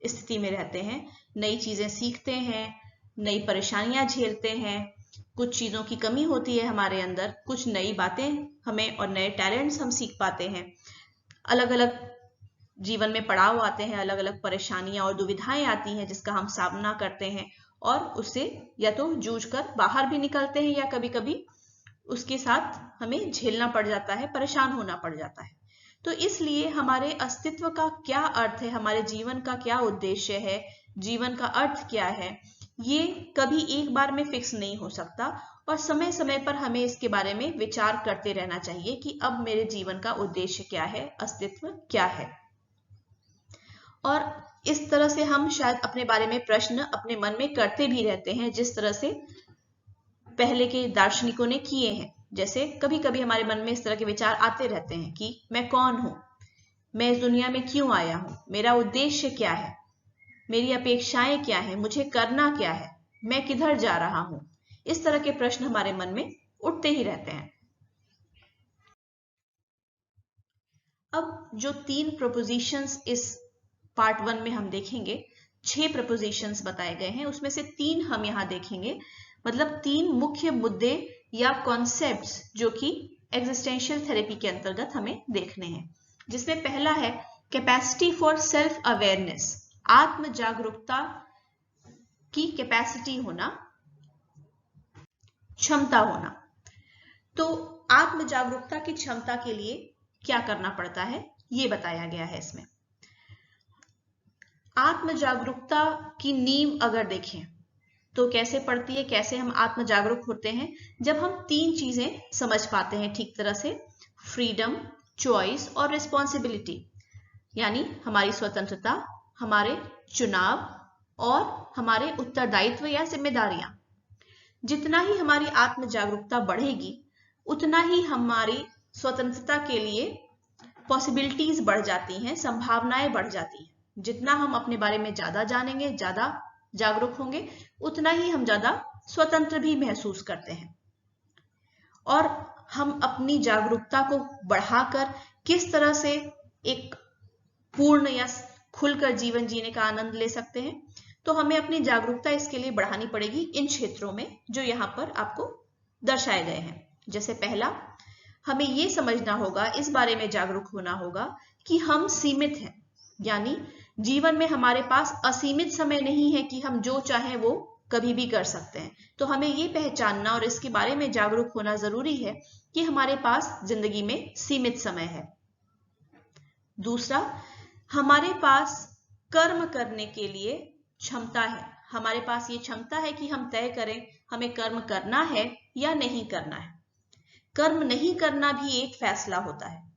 स्थिति में रहते हैं, नई चीजें सीखते हैं, नई परेशानियां झेलते हैं, कुछ चीजों की कमी होती है हमारे अंदर, कुछ नई बातें हमें और नए टैलेंट्स हम सीख पाते हैं, अलग अलग जीवन में पड़ाव आते हैं, अलग अलग परेशानियां और दुविधाएं आती हैं जिसका हम सामना करते हैं और उससे या तो जूझकर बाहर भी निकलते हैं या कभी कभी उसके साथ हमें झेलना पड़ जाता है, परेशान होना पड़ जाता है। तो इसलिए हमारे अस्तित्व का क्या अर्थ है, हमारे जीवन का क्या उद्देश्य है, जीवन का अर्थ क्या है, ये कभी एक बार में फिक्स नहीं हो सकता और समय समय पर हमें इसके बारे में विचार करते रहना चाहिए कि अब मेरे जीवन का उद्देश्य क्या है, अस्तित्व क्या है। और इस तरह से हम शायद अपने बारे में प्रश्न अपने मन में करते भी रहते हैं, जिस तरह से पहले के दार्शनिकों ने किए हैं। जैसे कभी कभी हमारे मन में इस तरह के विचार आते रहते हैं कि मैं कौन हूं, मैं इस दुनिया में क्यों आया हूं, मेरा उद्देश्य क्या है, मेरी अपेक्षाएं क्या है, मुझे करना क्या है, मैं किधर जा रहा हूं। इस तरह के प्रश्न हमारे मन में उठते ही रहते हैं। अब जो 3 प्रपोजिशंस इस पार्ट 1 में हम देखेंगे, 6 प्रपोजिशंस बताए गए हैं, उसमें से 3 हम यहां देखेंगे। मतलब 3 मुख्य मुद्दे या कॉन्सेप्ट्स जो कि एग्जिस्टेंशियल थेरेपी के अंतर्गत हमें देखने हैं। जिसमें पहला है कैपेसिटी फॉर सेल्फ अवेयरनेस, आत्म जागरूकता की कैपेसिटी होना, क्षमता होना। तो आत्म जागरूकता की क्षमता के लिए क्या करना पड़ता है ये बताया गया है इसमें। आत्म जागरूकता की नींव अगर देखें तो कैसे पड़ती है, कैसे हम आत्म जागरूक होते हैं, जब हम 3 चीजें समझ पाते हैं ठीक तरह से, फ्रीडम, चॉइस और रिस्पॉन्सिबिलिटी, यानी हमारी स्वतंत्रता, हमारे चुनाव और हमारे उत्तरदायित्व या जिम्मेदारियां। जितना ही हमारी आत्म जागरूकता बढ़ेगी उतना ही हमारी स्वतंत्रता के लिए पॉसिबिलिटीज बढ़ जाती हैं, संभावनाएं बढ़ जाती हैं। जितना हम अपने बारे में ज्यादा जानेंगे, ज्यादा जागरूक होंगे, उतना ही हम ज्यादा स्वतंत्र भी महसूस करते हैं। और हम अपनी जागरूकता को बढ़ाकर किस तरह से एक पूर्ण या खुलकर जीवन जीने का आनंद ले सकते हैं, तो हमें अपनी जागरूकता इसके लिए बढ़ानी पड़ेगी इन क्षेत्रों में जो यहाँ पर आपको दर्शाए गए हैं। जैसे पहला, हमें ये समझना होगा, इस बारे में जागरूक होना होगा कि हम सीमित हैं, यानी जीवन में हमारे पास असीमित समय नहीं है कि हम जो चाहें वो कभी भी कर सकते हैं। तो हमें ये पहचानना और इसके बारे में जागरूक होना जरूरी है कि हमारे पास जिंदगी में सीमित समय है। दूसरा, हमारे पास कर्म करने के लिए क्षमता है। हमारे पास ये क्षमता है कि हम तय करें हमें कर्म करना है या नहीं करना है। कर्म नहीं करना भी एक फैसला होता है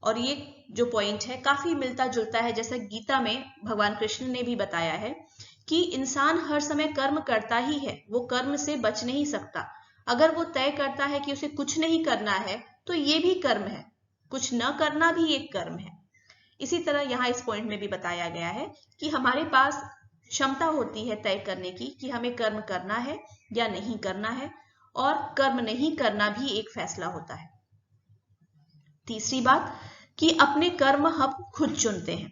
और ये जो पॉइंट है काफी मिलता जुलता है, जैसे गीता में भगवान कृष्ण ने भी बताया है कि इंसान हर समय कर्म करता ही है, वो कर्म से बच नहीं सकता। अगर वो तय करता है कि उसे कुछ नहीं करना है तो ये भी कर्म है, कुछ न करना भी एक कर्म है। इसी तरह यहाँ इस पॉइंट में भी बताया गया है कि हमारे पास क्षमता होती है तय करने की कि हमें कर्म करना है या नहीं करना है, और कर्म नहीं करना भी एक फैसला होता है। तीसरी बात कि अपने कर्म हम खुद चुनते हैं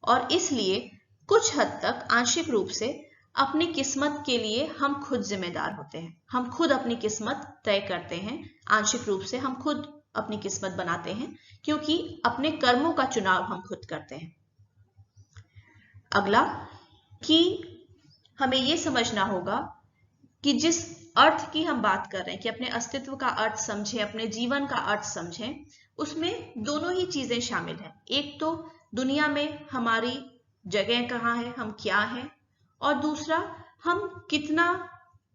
और इसलिए कुछ हद तक आंशिक रूप से अपनी किस्मत के लिए हम खुद जिम्मेदार होते हैं। हम खुद अपनी किस्मत तय करते हैं, आंशिक रूप से हम खुद अपनी किस्मत बनाते हैं, क्योंकि अपने कर्मों का चुनाव हम खुद करते हैं। अगला कि हमें यह समझना होगा कि जिस अर्थ की हम बात कर रहे हैं कि अपने अस्तित्व का अर्थ समझें, अपने जीवन का अर्थ समझें, उसमें दोनों ही चीजें शामिल हैं। एक तो दुनिया में हमारी जगह कहाँ है, हम क्या हैं, और दूसरा हम कितना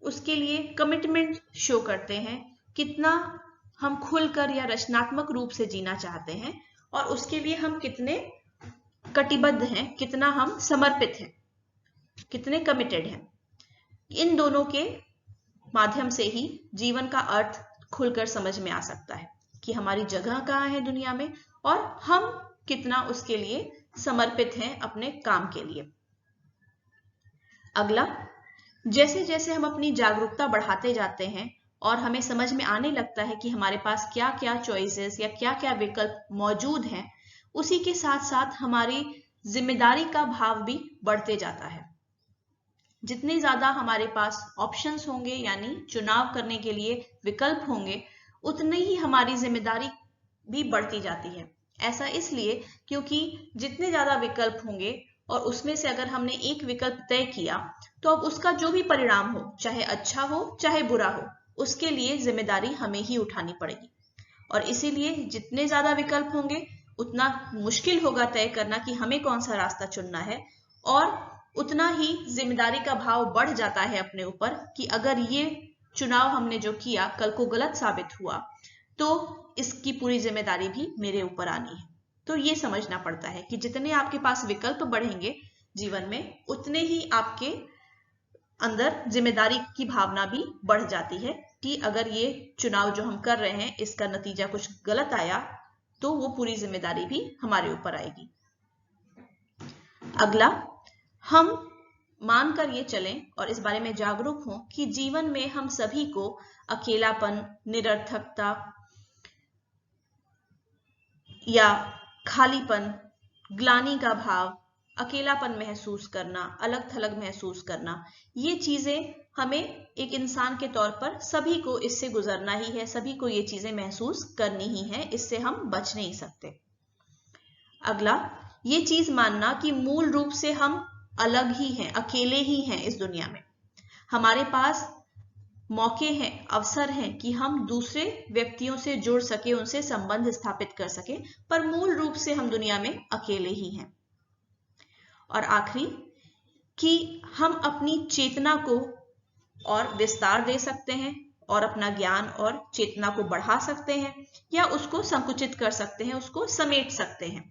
उसके लिए कमिटमेंट शो करते हैं, कितना हम खुलकर या रचनात्मक रूप से जीना चाहते हैं, और उसके लिए हम कितने कटिबद्ध हैं, कितना हम समर्पित हैं, कितने कमिटेड हैं। इन दोनों के माध्यम से ही जीवन का अर्थ खुलकर समझ में आ सकता है कि हमारी जगह कहाँ है दुनिया में और हम कितना उसके लिए समर्पित हैं अपने काम के लिए। अगला, जैसे जैसे हम अपनी जागरूकता बढ़ाते जाते हैं और हमें समझ में आने लगता है कि हमारे पास क्या क्या चॉइसेस या क्या क्या विकल्प मौजूद हैं, उसी के साथ साथ हमारी जिम्मेदारी का भाव भी बढ़ते जाता है। जितने ज्यादा हमारे पास ऑप्शंस होंगे यानी चुनाव करने के लिए विकल्प होंगे, उतनी ही हमारी जिम्मेदारी भी बढ़ती जाती है। ऐसा इसलिए क्योंकि जितने ज्यादा विकल्प होंगे और उसमें से अगर हमने एक विकल्प तय किया तो अब उसका जो भी परिणाम हो, चाहे अच्छा हो चाहे बुरा हो, उसके लिए जिम्मेदारी हमें ही उठानी पड़ेगी। और इसीलिए जितने ज्यादा विकल्प होंगे उतना मुश्किल होगा तय करना कि हमें कौन सा रास्ता चुनना है, और उतना ही जिम्मेदारी का भाव बढ़ जाता है अपने ऊपर कि अगर ये चुनाव हमने जो किया कल को गलत साबित हुआ तो इसकी पूरी जिम्मेदारी भी मेरे ऊपर आनी है। तो ये समझना पड़ता है कि जितने आपके पास विकल्प बढ़ेंगे जीवन में, उतने ही आपके अंदर जिम्मेदारी की भावना भी बढ़ जाती है कि अगर ये चुनाव जो हम कर रहे हैं इसका नतीजा कुछ गलत आया तो वो पूरी जिम्मेदारी भी हमारे ऊपर आएगी। अगला, हम मानकर ये चलें और इस बारे में जागरूक हों कि जीवन में हम सभी को अकेलापन, निरर्थकता या खालीपन, ग्लानि का भाव, अकेलापन महसूस करना, अलग थलग महसूस करना, ये चीजें हमें एक इंसान के तौर पर सभी को इससे गुजरना ही है, सभी को ये चीजें महसूस करनी ही है, इससे हम बच नहीं सकते। अगला, ये चीज मानना कि मूल रूप से हम अलग ही हैं, अकेले ही हैं इस दुनिया में। हमारे पास मौके हैं, अवसर हैं कि हम दूसरे व्यक्तियों से जुड़ सके, उनसे संबंध स्थापित कर सके, पर मूल रूप से हम दुनिया में अकेले ही हैं। और आखिरी कि हम अपनी चेतना को और विस्तार दे सकते हैं और अपना ज्ञान और चेतना को बढ़ा सकते हैं या उसको संकुचित कर सकते हैं, उसको समेट सकते हैं।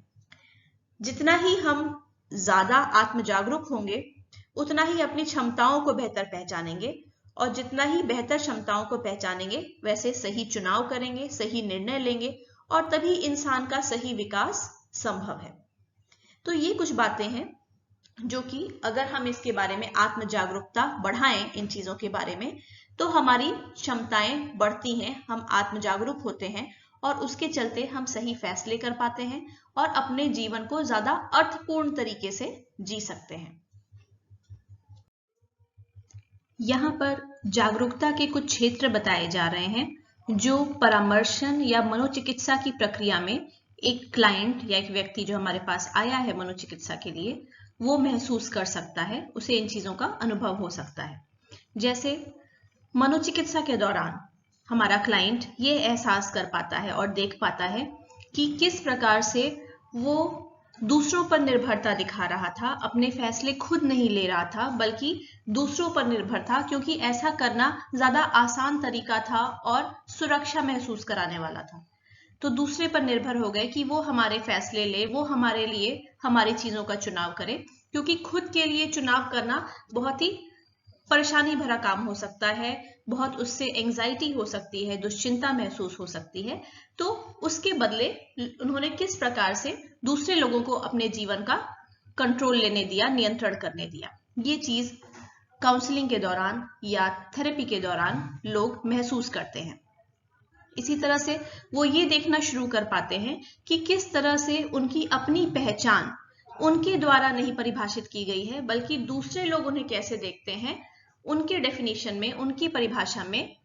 जितना ही हम ज्यादा आत्म जागरूक होंगे उतना ही अपनी क्षमताओं को बेहतर पहचानेंगे, और जितना ही बेहतर क्षमताओं को पहचानेंगे वैसे सही चुनाव करेंगे, सही निर्णय लेंगे, और तभी इंसान का सही विकास संभव है। तो ये कुछ बातें हैं जो कि अगर हम इसके बारे में आत्म जागरूकता बढ़ाएं, इन चीजों के बारे में, तो हमारी क्षमताएं बढ़ती हैं, हम आत्म जागरूक होते हैं और उसके चलते हम सही फैसले कर पाते हैं और अपने जीवन को ज्यादा अर्थपूर्ण तरीके से जी सकते हैं। यहाँ पर जागरूकता के कुछ क्षेत्र बताए जा रहे हैं जो परामर्शन या मनोचिकित्सा की प्रक्रिया में एक क्लाइंट या एक व्यक्ति जो हमारे पास आया है मनोचिकित्सा के लिए, वो महसूस कर सकता है, उसे इन चीजों का अनुभव हो सकता है। जैसे मनोचिकित्सा के दौरान हमारा क्लाइंट ये एहसास कर पाता है और देख पाता है कि किस प्रकार से वो दूसरों पर निर्भरता दिखा रहा था, अपने फैसले खुद नहीं ले रहा था बल्कि दूसरों पर निर्भर था, क्योंकि ऐसा करना ज्यादा आसान तरीका था और सुरक्षा महसूस कराने वाला था। तो दूसरे पर निर्भर हो गए कि वो हमारे फैसले ले, वो हमारे लिए हमारी चीजों का चुनाव करे, क्योंकि खुद के लिए चुनाव करना बहुत ही परेशानी भरा काम हो सकता है, बहुत उससे एंजाइटी हो सकती है, दुश्चिंता महसूस हो सकती है। तो उसके बदले उन्होंने किस प्रकार से दूसरे लोगों को अपने जीवन का कंट्रोल लेने दिया, नियंत्रण करने दिया। ये चीज काउंसलिंग के दौरान या थेरेपी के दौरान लोग महसूस करते हैं। इसी तरह से वो ये देखना शुरू कर पाते हैं कि किस तरह से उनकी अपनी पहचान उनके द्वारा नहीं परिभाषित की गई है, बल्कि दूसरे लोग उन्हें कैसे देखते हैं, उनके डेफिनेशन में, उनकी परिभाषा में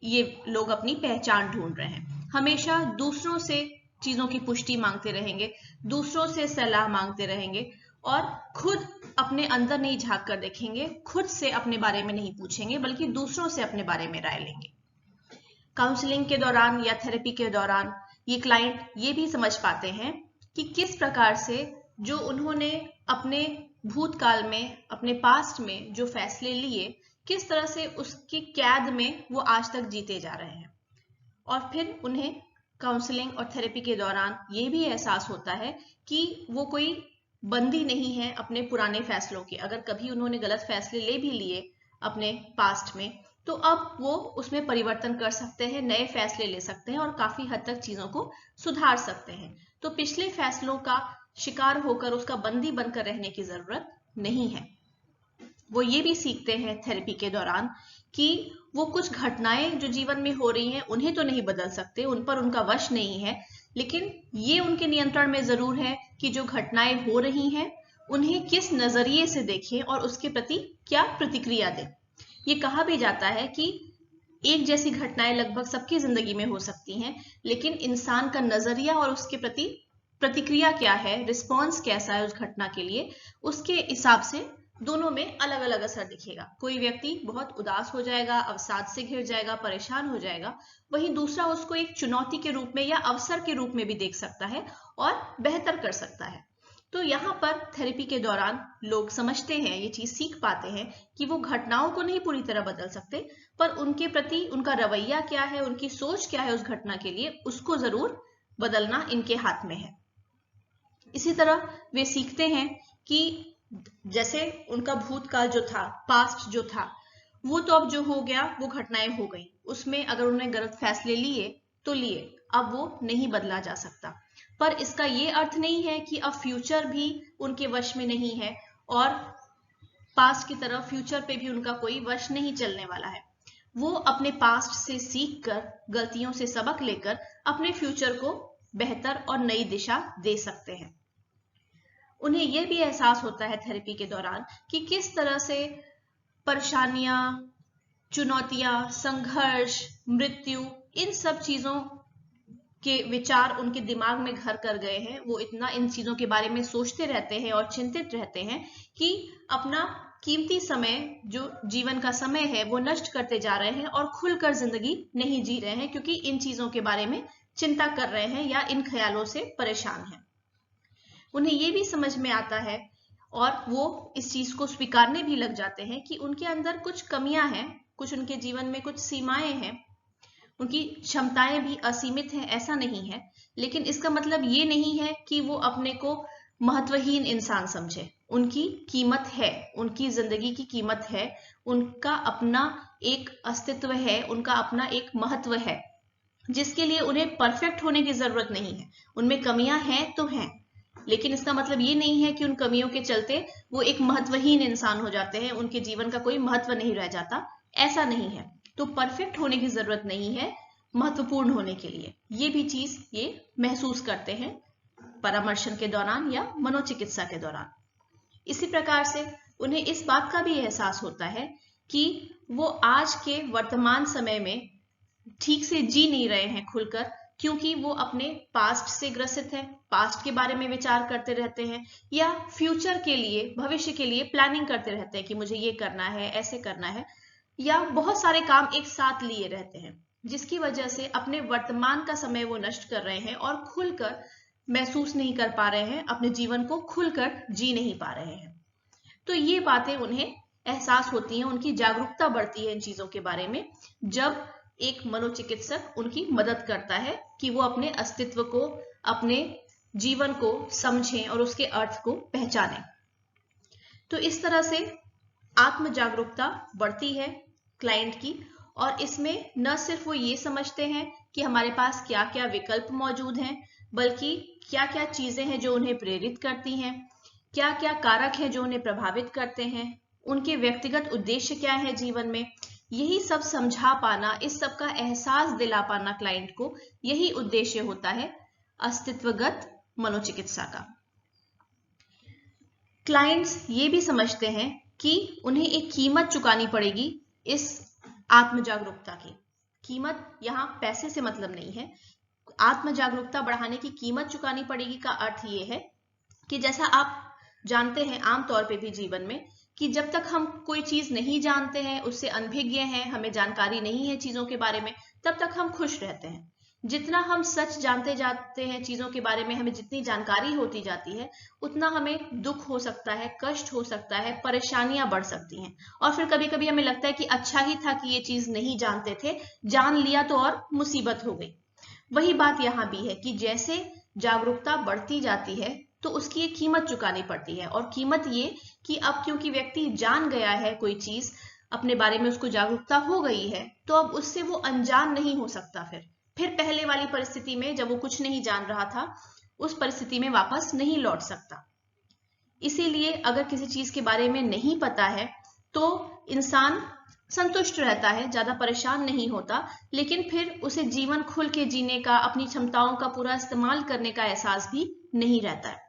ये लोग अपनी पहचान ढूंढ रहे हैं। हमेशा दूसरों से चीजों की पुष्टि मांगते रहेंगे, दूसरों से सलाह मांगते रहेंगे और खुद अपने अंदर नहीं झांक कर देखेंगे, खुद से अपने बारे में नहीं पूछेंगे, बल्कि दूसरों से अपने बारे में राय लेंगे। काउंसलिंग के दौरान या थेरेपी के दौरान ये क्लाइंट ये भी समझ पाते हैं कि किस प्रकार से जो उन्होंने अपने भूतकाल में, अपने पास्ट में जो फैसले लिए, किस तरह से उसकी कैद में वो आज तक जीते जा रहे हैं। और फिर उन्हें काउंसलिंग और थेरेपी के दौरान ये भी एहसास होता है कि वो कोई बंदी नहीं है अपने पुराने फैसलों के। अगर कभी उन्होंने गलत फैसले ले भी लिए अपने पास्ट में, तो अब वो उसमें परिवर्तन कर सकते हैं, नए फैसले ले सकते हैं और काफी हद तक चीजों को सुधार सकते हैं। तो पिछले फैसलों का शिकार होकर, उसका बंदी बनकर रहने की जरूरत नहीं है। वो ये भी सीखते हैं थेरेपी के दौरान कि वो कुछ घटनाएं जो जीवन में हो रही हैं उन्हें तो नहीं बदल सकते, उन पर उनका वश नहीं है, लेकिन ये उनके नियंत्रण में जरूर है कि जो घटनाएं हो रही हैं उन्हें किस नजरिए से देखें और उसके प्रति क्या प्रतिक्रिया दें। ये कहा भी जाता है कि एक जैसी घटनाएं लगभग सबकी जिंदगी में हो सकती हैं, लेकिन इंसान का नजरिया और उसके प्रति प्रतिक्रिया क्या है, रिस्पॉन्स कैसा है उस घटना के लिए, उसके हिसाब से दोनों में अलग अलग असर दिखेगा। कोई व्यक्ति बहुत उदास हो जाएगा, अवसाद से घिर जाएगा, परेशान हो जाएगा, वहीं दूसरा उसको एक चुनौती के रूप में या अवसर के रूप में भी देख सकता है और बेहतर कर सकता है। तो यहाँ पर थेरेपी के दौरान लोग समझते हैं, ये चीज सीख पाते हैं कि वो घटनाओं को नहीं पूरी तरह बदल सकते, पर उनके प्रति उनका रवैया क्या है, उनकी सोच क्या है उस घटना के लिए, उसको जरूर बदलना इनके हाथ में है। इसी तरह वे सीखते हैं कि जैसे उनका भूतकाल जो था, पास्ट जो था, वो तो अब जो हो गया वो घटनाएं हो गई, उसमें अगर उन्होंने गलत फैसले लिए तो लिए, अब वो नहीं बदला जा सकता। पर इसका ये अर्थ नहीं है कि अब फ्यूचर भी उनके वश में नहीं है और पास्ट की तरह फ्यूचर पे भी उनका कोई वश नहीं चलने वाला है। वो अपने पास्ट से सीख कर, गलतियों से सबक लेकर अपने फ्यूचर को बेहतर और नई दिशा दे सकते हैं। उन्हें यह भी एहसास होता है थेरेपी के दौरान कि किस तरह से परेशानियां, चुनौतियां, संघर्ष, मृत्यु, इन सब चीजों के विचार उनके दिमाग में घर कर गए हैं। वो इतना इन चीजों के बारे में सोचते रहते हैं और चिंतित रहते हैं कि अपना कीमती समय, जो जीवन का समय है, वो नष्ट करते जा रहे हैं और खुलकर जिंदगी नहीं जी रहे हैं, क्योंकि इन चीजों के बारे में चिंता कर रहे हैं या इन ख्यालों से परेशान हैं। उन्हें ये भी समझ में आता है और वो इस चीज को स्वीकारने भी लग जाते हैं कि उनके अंदर कुछ कमियां हैं, कुछ उनके जीवन में कुछ सीमाएं हैं, उनकी क्षमताएं भी असीमित हैं, ऐसा नहीं है। लेकिन इसका मतलब ये नहीं है कि वो अपने को महत्वहीन इंसान समझे। उनकी कीमत है, उनकी जिंदगी की कीमत है, उनका अपना एक अस्तित्व है, उनका अपना एक महत्व है, जिसके लिए उन्हें परफेक्ट होने की जरूरत नहीं है। उनमें कमियां हैं तो हैं, लेकिन इसका मतलब ये नहीं है कि उन कमियों के चलते वो एक महत्वहीन इंसान हो जाते हैं, उनके जीवन का कोई महत्व नहीं रह जाता, ऐसा नहीं है। तो परफेक्ट होने की जरूरत नहीं है महत्वपूर्ण होने के लिए। ये भी चीज ये महसूस करते हैं परामर्शन के दौरान या मनोचिकित्सा के दौरान। इसी प्रकार से उन्हें इस बात का भी एहसास होता है कि वो आज के वर्तमान समय में ठीक से जी नहीं रहे हैं खुलकर, क्योंकि वो अपने पास्ट से ग्रसित है, पास्ट के बारे में विचार करते रहते हैं या फ्यूचर के लिए, भविष्य के लिए प्लानिंग करते रहते हैं कि मुझे ये करना है, ऐसे करना है, या बहुत सारे काम एक साथ लिए रहते हैं, जिसकी वजह से अपने वर्तमान का समय वो नष्ट कर रहे हैं और खुलकर महसूस नहीं कर पा रहे हैं, अपने जीवन को खुलकर जी नहीं पा रहे हैं। तो ये बातें उन्हें एहसास होती हैं, उनकी जागरूकता बढ़ती है इन चीजों के बारे में, जब एक मनोचिकित्सक उनकी मदद करता है कि वो अपने अस्तित्व को, अपने जीवन को समझें और उसके अर्थ को पहचानें। तो इस तरह से आत्म जागरूकता बढ़ती है क्लाइंट की, और इसमें न सिर्फ वो ये समझते हैं कि हमारे पास क्या क्या विकल्प मौजूद हैं, बल्कि क्या क्या चीजें हैं जो उन्हें प्रेरित करती हैं, क्या क्या कारक हैं जो उन्हें प्रभावित करते हैं, उनके व्यक्तिगत उद्देश्य क्या है जीवन में, यही सब समझा पाना, इस सब का एहसास दिला पाना क्लाइंट को, यही उद्देश्य होता है अस्तित्वगत मनोचिकित्सा का। क्लाइंट्स ये भी समझते हैं कि उन्हें एक कीमत चुकानी पड़ेगी इस आत्म जागरूकता की। कीमत यहाँ पैसे से मतलब नहीं है। आत्म जागरूकता बढ़ाने की कीमत चुकानी पड़ेगी का अर्थ ये है कि जैसा आप जानते हैं आमतौर पे भी जीवन में कि जब तक हम कोई चीज नहीं जानते हैं, उससे अनभिज्ञ हैं, हमें जानकारी नहीं है चीजों के बारे में, तब तक हम खुश रहते हैं। जितना हम सच जानते जाते हैं चीजों के बारे में, हमें जितनी जानकारी होती जाती है, उतना हमें दुख हो सकता है, कष्ट हो सकता है, परेशानियां बढ़ सकती हैं। और फिर कभी कभी हमें लगता है कि अच्छा ही था कि ये चीज नहीं जानते थे, जान लिया तो और मुसीबत हो गई। वही बात यहाँ भी है कि जैसे जागरूकता बढ़ती जाती है तो उसकी एक कीमत चुकानी पड़ती है। और कीमत ये कि अब क्योंकि व्यक्ति जान गया है कोई चीज, अपने बारे में उसको जागरूकता हो गई है, तो अब उससे वो अनजान नहीं हो सकता। फिर पहले वाली परिस्थिति में जब वो कुछ नहीं जान रहा था, उस परिस्थिति में वापस नहीं लौट सकता। इसीलिए अगर किसी चीज के बारे में नहीं पता है तो इंसान संतुष्ट रहता है, ज्यादा परेशान नहीं होता, लेकिन फिर उसे जीवन खुल के जीने का, अपनी क्षमताओं का पूरा इस्तेमाल करने का एहसास भी नहीं रहता है।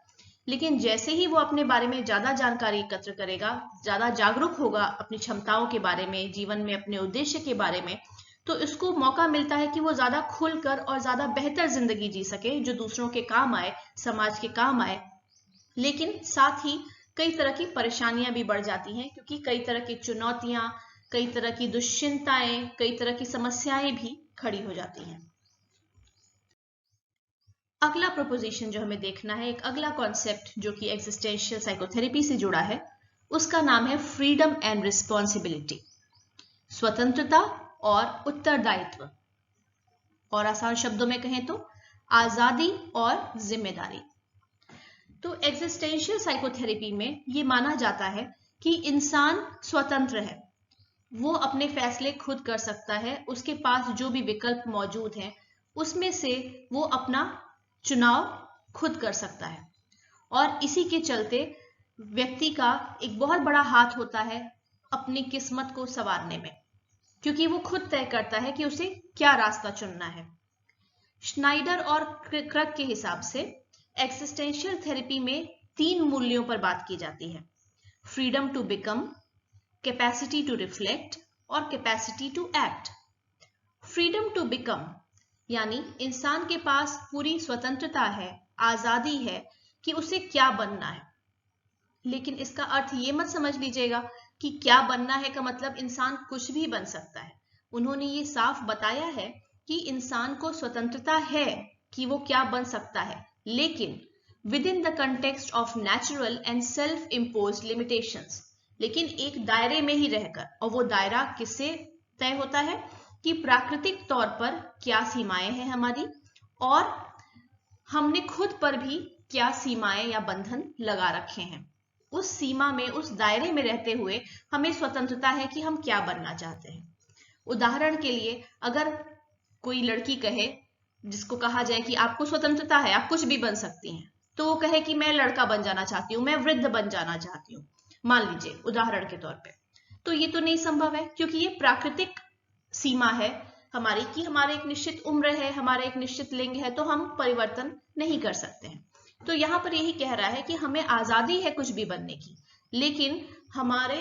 लेकिन जैसे ही वो अपने बारे में ज्यादा जानकारी एकत्र करेगा, ज्यादा जागरूक होगा अपनी क्षमताओं के बारे में, जीवन में अपने उद्देश्य के बारे में, तो इसको मौका मिलता है कि वो ज्यादा खुलकर और ज्यादा बेहतर जिंदगी जी सके, जो दूसरों के काम आए, समाज के काम आए। लेकिन साथ ही कई तरह की परेशानियां भी बढ़ जाती हैं, क्योंकि कई तरह की चुनौतियां, कई तरह की दुश्चिंताएं, कई तरह की समस्याएं भी खड़ी हो जाती हैं। अगला प्रोपोजिशन जो हमें देखना है, एक अगला कॉन्सेप्ट जो कि एक्जिस्टेंशियल साइकोथेरेपी से जुड़ा है, उसका नाम है फ्रीडम एंड रिस्पॉन्सिबिलिटी, स्वतंत्रता और उत्तरदायित्व। और आसान शब्दों में कहें तो आजादी और जिम्मेदारी। तो एक्जिस्टेंशियल साइकोथेरेपी में ये माना जाता है कि इंसान स्वतंत्र है, वो अपने फैसले खुद कर सकता है, उसके पास जो भी विकल्प मौजूद हैं उसमें से वो अपना चुनाव खुद कर सकता है। और इसी के चलते व्यक्ति का एक बहुत बड़ा हाथ होता है अपनी किस्मत को संवारने में, क्योंकि वो खुद तय करता है कि उसे क्या रास्ता चुनना है। श्नाइडर और क्रक के हिसाब से एक्जिस्टेंशियल थेरेपी में 3 मूल्यों पर बात की जाती है: freedom to become, capacity to reflect और capacity to act. Freedom to become यानी इंसान के पास पूरी स्वतंत्रता है, आजादी है कि उसे क्या बनना है। लेकिन इसका अर्थ ये मत समझ लीजिएगा कि क्या बनना है का मतलब इंसान कुछ भी बन सकता है। उन्होंने ये साफ बताया है कि इंसान को स्वतंत्रता है कि वो क्या बन सकता है, लेकिन with in the context of natural and self imposed limitations, लेकिन एक दायरे में ही रहकर। और वो दायरा किससे तय होता है कि प्राकृतिक तौर पर क्या सीमाएं हैं हमारी, और हमने खुद पर भी क्या सीमाएं या बंधन लगा रखे हैं। उस सीमा में, उस दायरे में रहते हुए हमें स्वतंत्रता है कि हम क्या बनना चाहते हैं। उदाहरण के लिए, अगर कोई लड़की कहे, जिसको कहा जाए कि आपको स्वतंत्रता है, आप कुछ भी बन सकती हैं, तो वो कहे कि मैं लड़का बन जाना चाहती हूँ, मैं वृद्ध बन जाना चाहती हूँ, मान लीजिए उदाहरण के तौर पे, तो ये तो नहीं संभव है, क्योंकि ये प्राकृतिक सीमा है हमारी कि हमारे एक निश्चित उम्र है, हमारा एक निश्चित लिंग है, तो हम परिवर्तन नहीं कर सकते हैं। तो यहाँ पर यही कह रहा है कि हमें आजादी है कुछ भी बनने की, लेकिन हमारे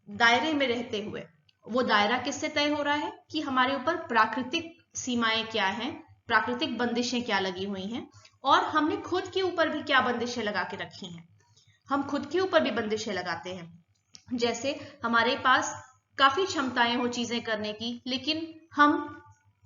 दायरे में रहते हुए। वो दायरा किससे तय हो रहा है कि हमारे ऊपर प्राकृतिक सीमाएं क्या हैं, प्राकृतिक बंदिशें क्या लगी हुई हैं, और हमने खुद के ऊपर भी क्या बंदिशें लगा के रखी हैं। हम खुद के ऊपर भी बंदिशें लगाते हैं, जैसे हमारे पास काफी क्षमताएं हो चीजें करने की, लेकिन हम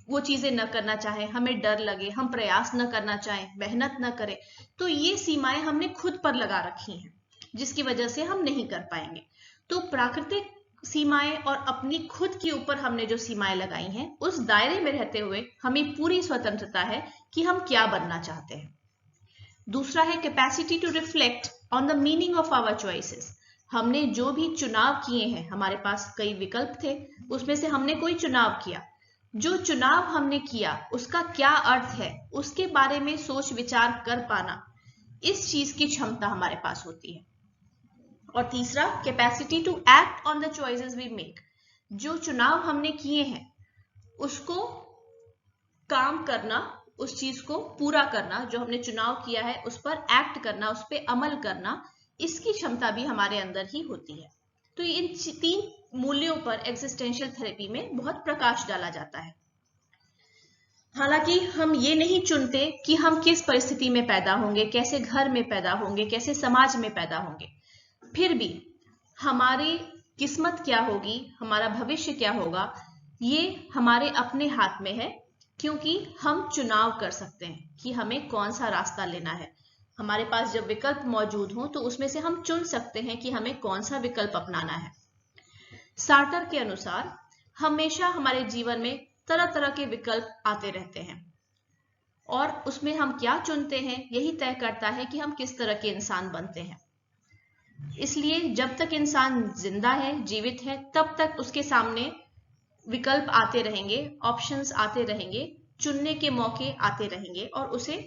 वो चीजें न करना चाहें, हमें डर लगे, हम प्रयास न करना चाहें, मेहनत न करें, तो ये सीमाएं हमने खुद पर लगा रखी हैं, जिसकी वजह से हम नहीं कर पाएंगे। तो प्राकृतिक सीमाएं और अपनी खुद के ऊपर हमने जो सीमाएं लगाई हैं, उस दायरे में रहते हुए हमें पूरी स्वतंत्रता है कि हम क्या बनना चाहते हैं। दूसरा है capacity to reflect on the meaning of our choices. हमने जो भी चुनाव किए हैं, हमारे पास कई विकल्प थे, उसमें से हमने कोई चुनाव किया, जो चुनाव हमने किया उसका क्या अर्थ है, उसके बारे में सोच विचार कर पाना, इस चीज की क्षमता हमारे पास होती है। और तीसरा, capacity to act on the choices we make. जो चुनाव हमने किए हैं उसको काम करना, उस चीज को पूरा करना, जो हमने चुनाव किया है उस पर एक्ट करना, उस पर अमल करना, इसकी क्षमता भी हमारे अंदर ही होती है। तो इन 3 मूल्यों पर एग्जिस्टेंशियल थेरेपी में बहुत प्रकाश डाला जाता है। हालांकि हम ये नहीं चुनते कि हम किस परिस्थिति में पैदा होंगे, कैसे घर में पैदा होंगे, कैसे समाज में पैदा होंगे, फिर भी हमारी किस्मत क्या होगी, हमारा भविष्य क्या होगा, ये हमारे अपने हाथ में है, क्योंकि हम चुनाव कर सकते हैं कि हमें कौन सा रास्ता लेना है। हमारे पास जब विकल्प मौजूद हो तो उसमें से हम चुन सकते हैं कि हमें कौन सा विकल्प अपनाना है। सार्टर के अनुसार हमेशा हमारे जीवन में तरह तरह के विकल्प आते रहते हैं और उसमें हम क्या चुनते हैं यही तय करता है कि हम किस तरह के इंसान बनते हैं। इसलिए जब तक इंसान जिंदा है, जीवित है, तब तक उसके सामने विकल्प आते रहेंगे, ऑप्शंस आते रहेंगे, चुनने के मौके आते रहेंगे और उसे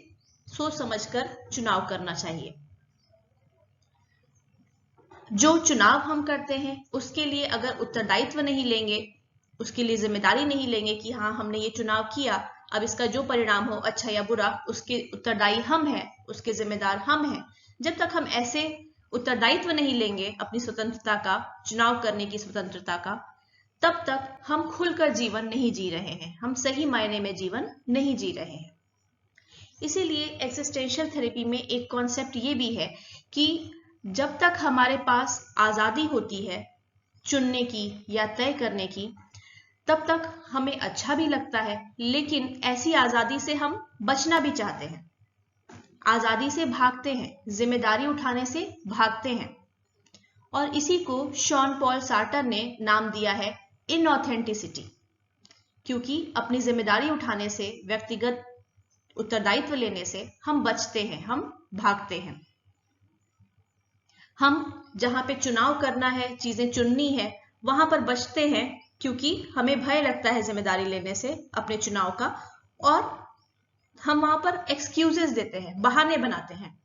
सोच समझकर चुनाव करना चाहिए। जो चुनाव हम करते हैं उसके लिए अगर उत्तरदायित्व नहीं लेंगे, उसके लिए जिम्मेदारी नहीं लेंगे कि हाँ हमने ये चुनाव किया, अब इसका जो परिणाम हो अच्छा या बुरा उसके उत्तरदायी हम हैं, उसके जिम्मेदार हम हैं, जब तक हम ऐसे उत्तरदायित्व नहीं लेंगे अपनी स्वतंत्रता का, चुनाव करने की स्वतंत्रता का, तब तक हम खुलकर जीवन नहीं जी रहे हैं, हम सही मायने में जीवन नहीं जी रहे हैं। इसीलिए एक्जिस्टेंशियल थेरेपी में एक कॉन्सेप्ट ये भी है कि जब तक हमारे पास आजादी होती है चुनने की या तय करने की, तब तक हमें अच्छा भी लगता है, लेकिन ऐसी आजादी से हम बचना भी चाहते हैं, आजादी से भागते हैं, जिम्मेदारी उठाने से भागते हैं। और इसी को शॉन पॉल सार्टर ने नाम दिया है इनऑथेंटिसिटी, क्योंकि अपनी जिम्मेदारी उठाने से, व्यक्तिगत उत्तरदायित्व लेने से हम बचते हैं, हम भागते हैं। हम जहां पे चुनाव करना है, चीजें चुननी है, वहां पर बचते हैं क्योंकि हमें भय लगता है जिम्मेदारी लेने से अपने चुनाव का, और हम वहां पर एक्सक्यूजेस देते हैं, बहाने बनाते हैं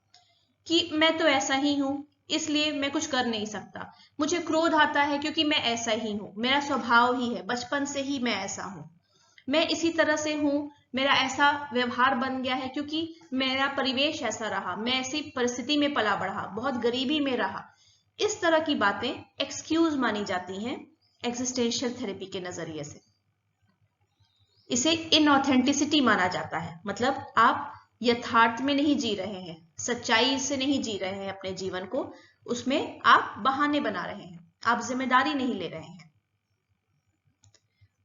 कि मैं तो ऐसा ही हूं इसलिए मैं कुछ कर नहीं सकता, मुझे क्रोध आता है क्योंकि मैं ऐसा ही हूं, मेरा स्वभाव ही है, बचपन से ही मैं ऐसा हूं, मैं इसी तरह से हूं, मेरा ऐसा व्यवहार बन गया है क्योंकि मेरा परिवेश ऐसा रहा, मैं ऐसी परिस्थिति में पला बढ़ा, बहुत गरीबी में रहा। इस तरह की बातें एक्सक्यूज मानी जाती हैं एक्जिस्टेंशियल थेरेपी के नजरिए से। इसे इनऑथेंटिसिटी माना जाता है, मतलब आप यथार्थ में नहीं जी रहे हैं, सच्चाई से नहीं जी रहे हैं अपने जीवन को, उसमें आप बहाने बना रहे हैं, आप जिम्मेदारी नहीं ले रहे हैं।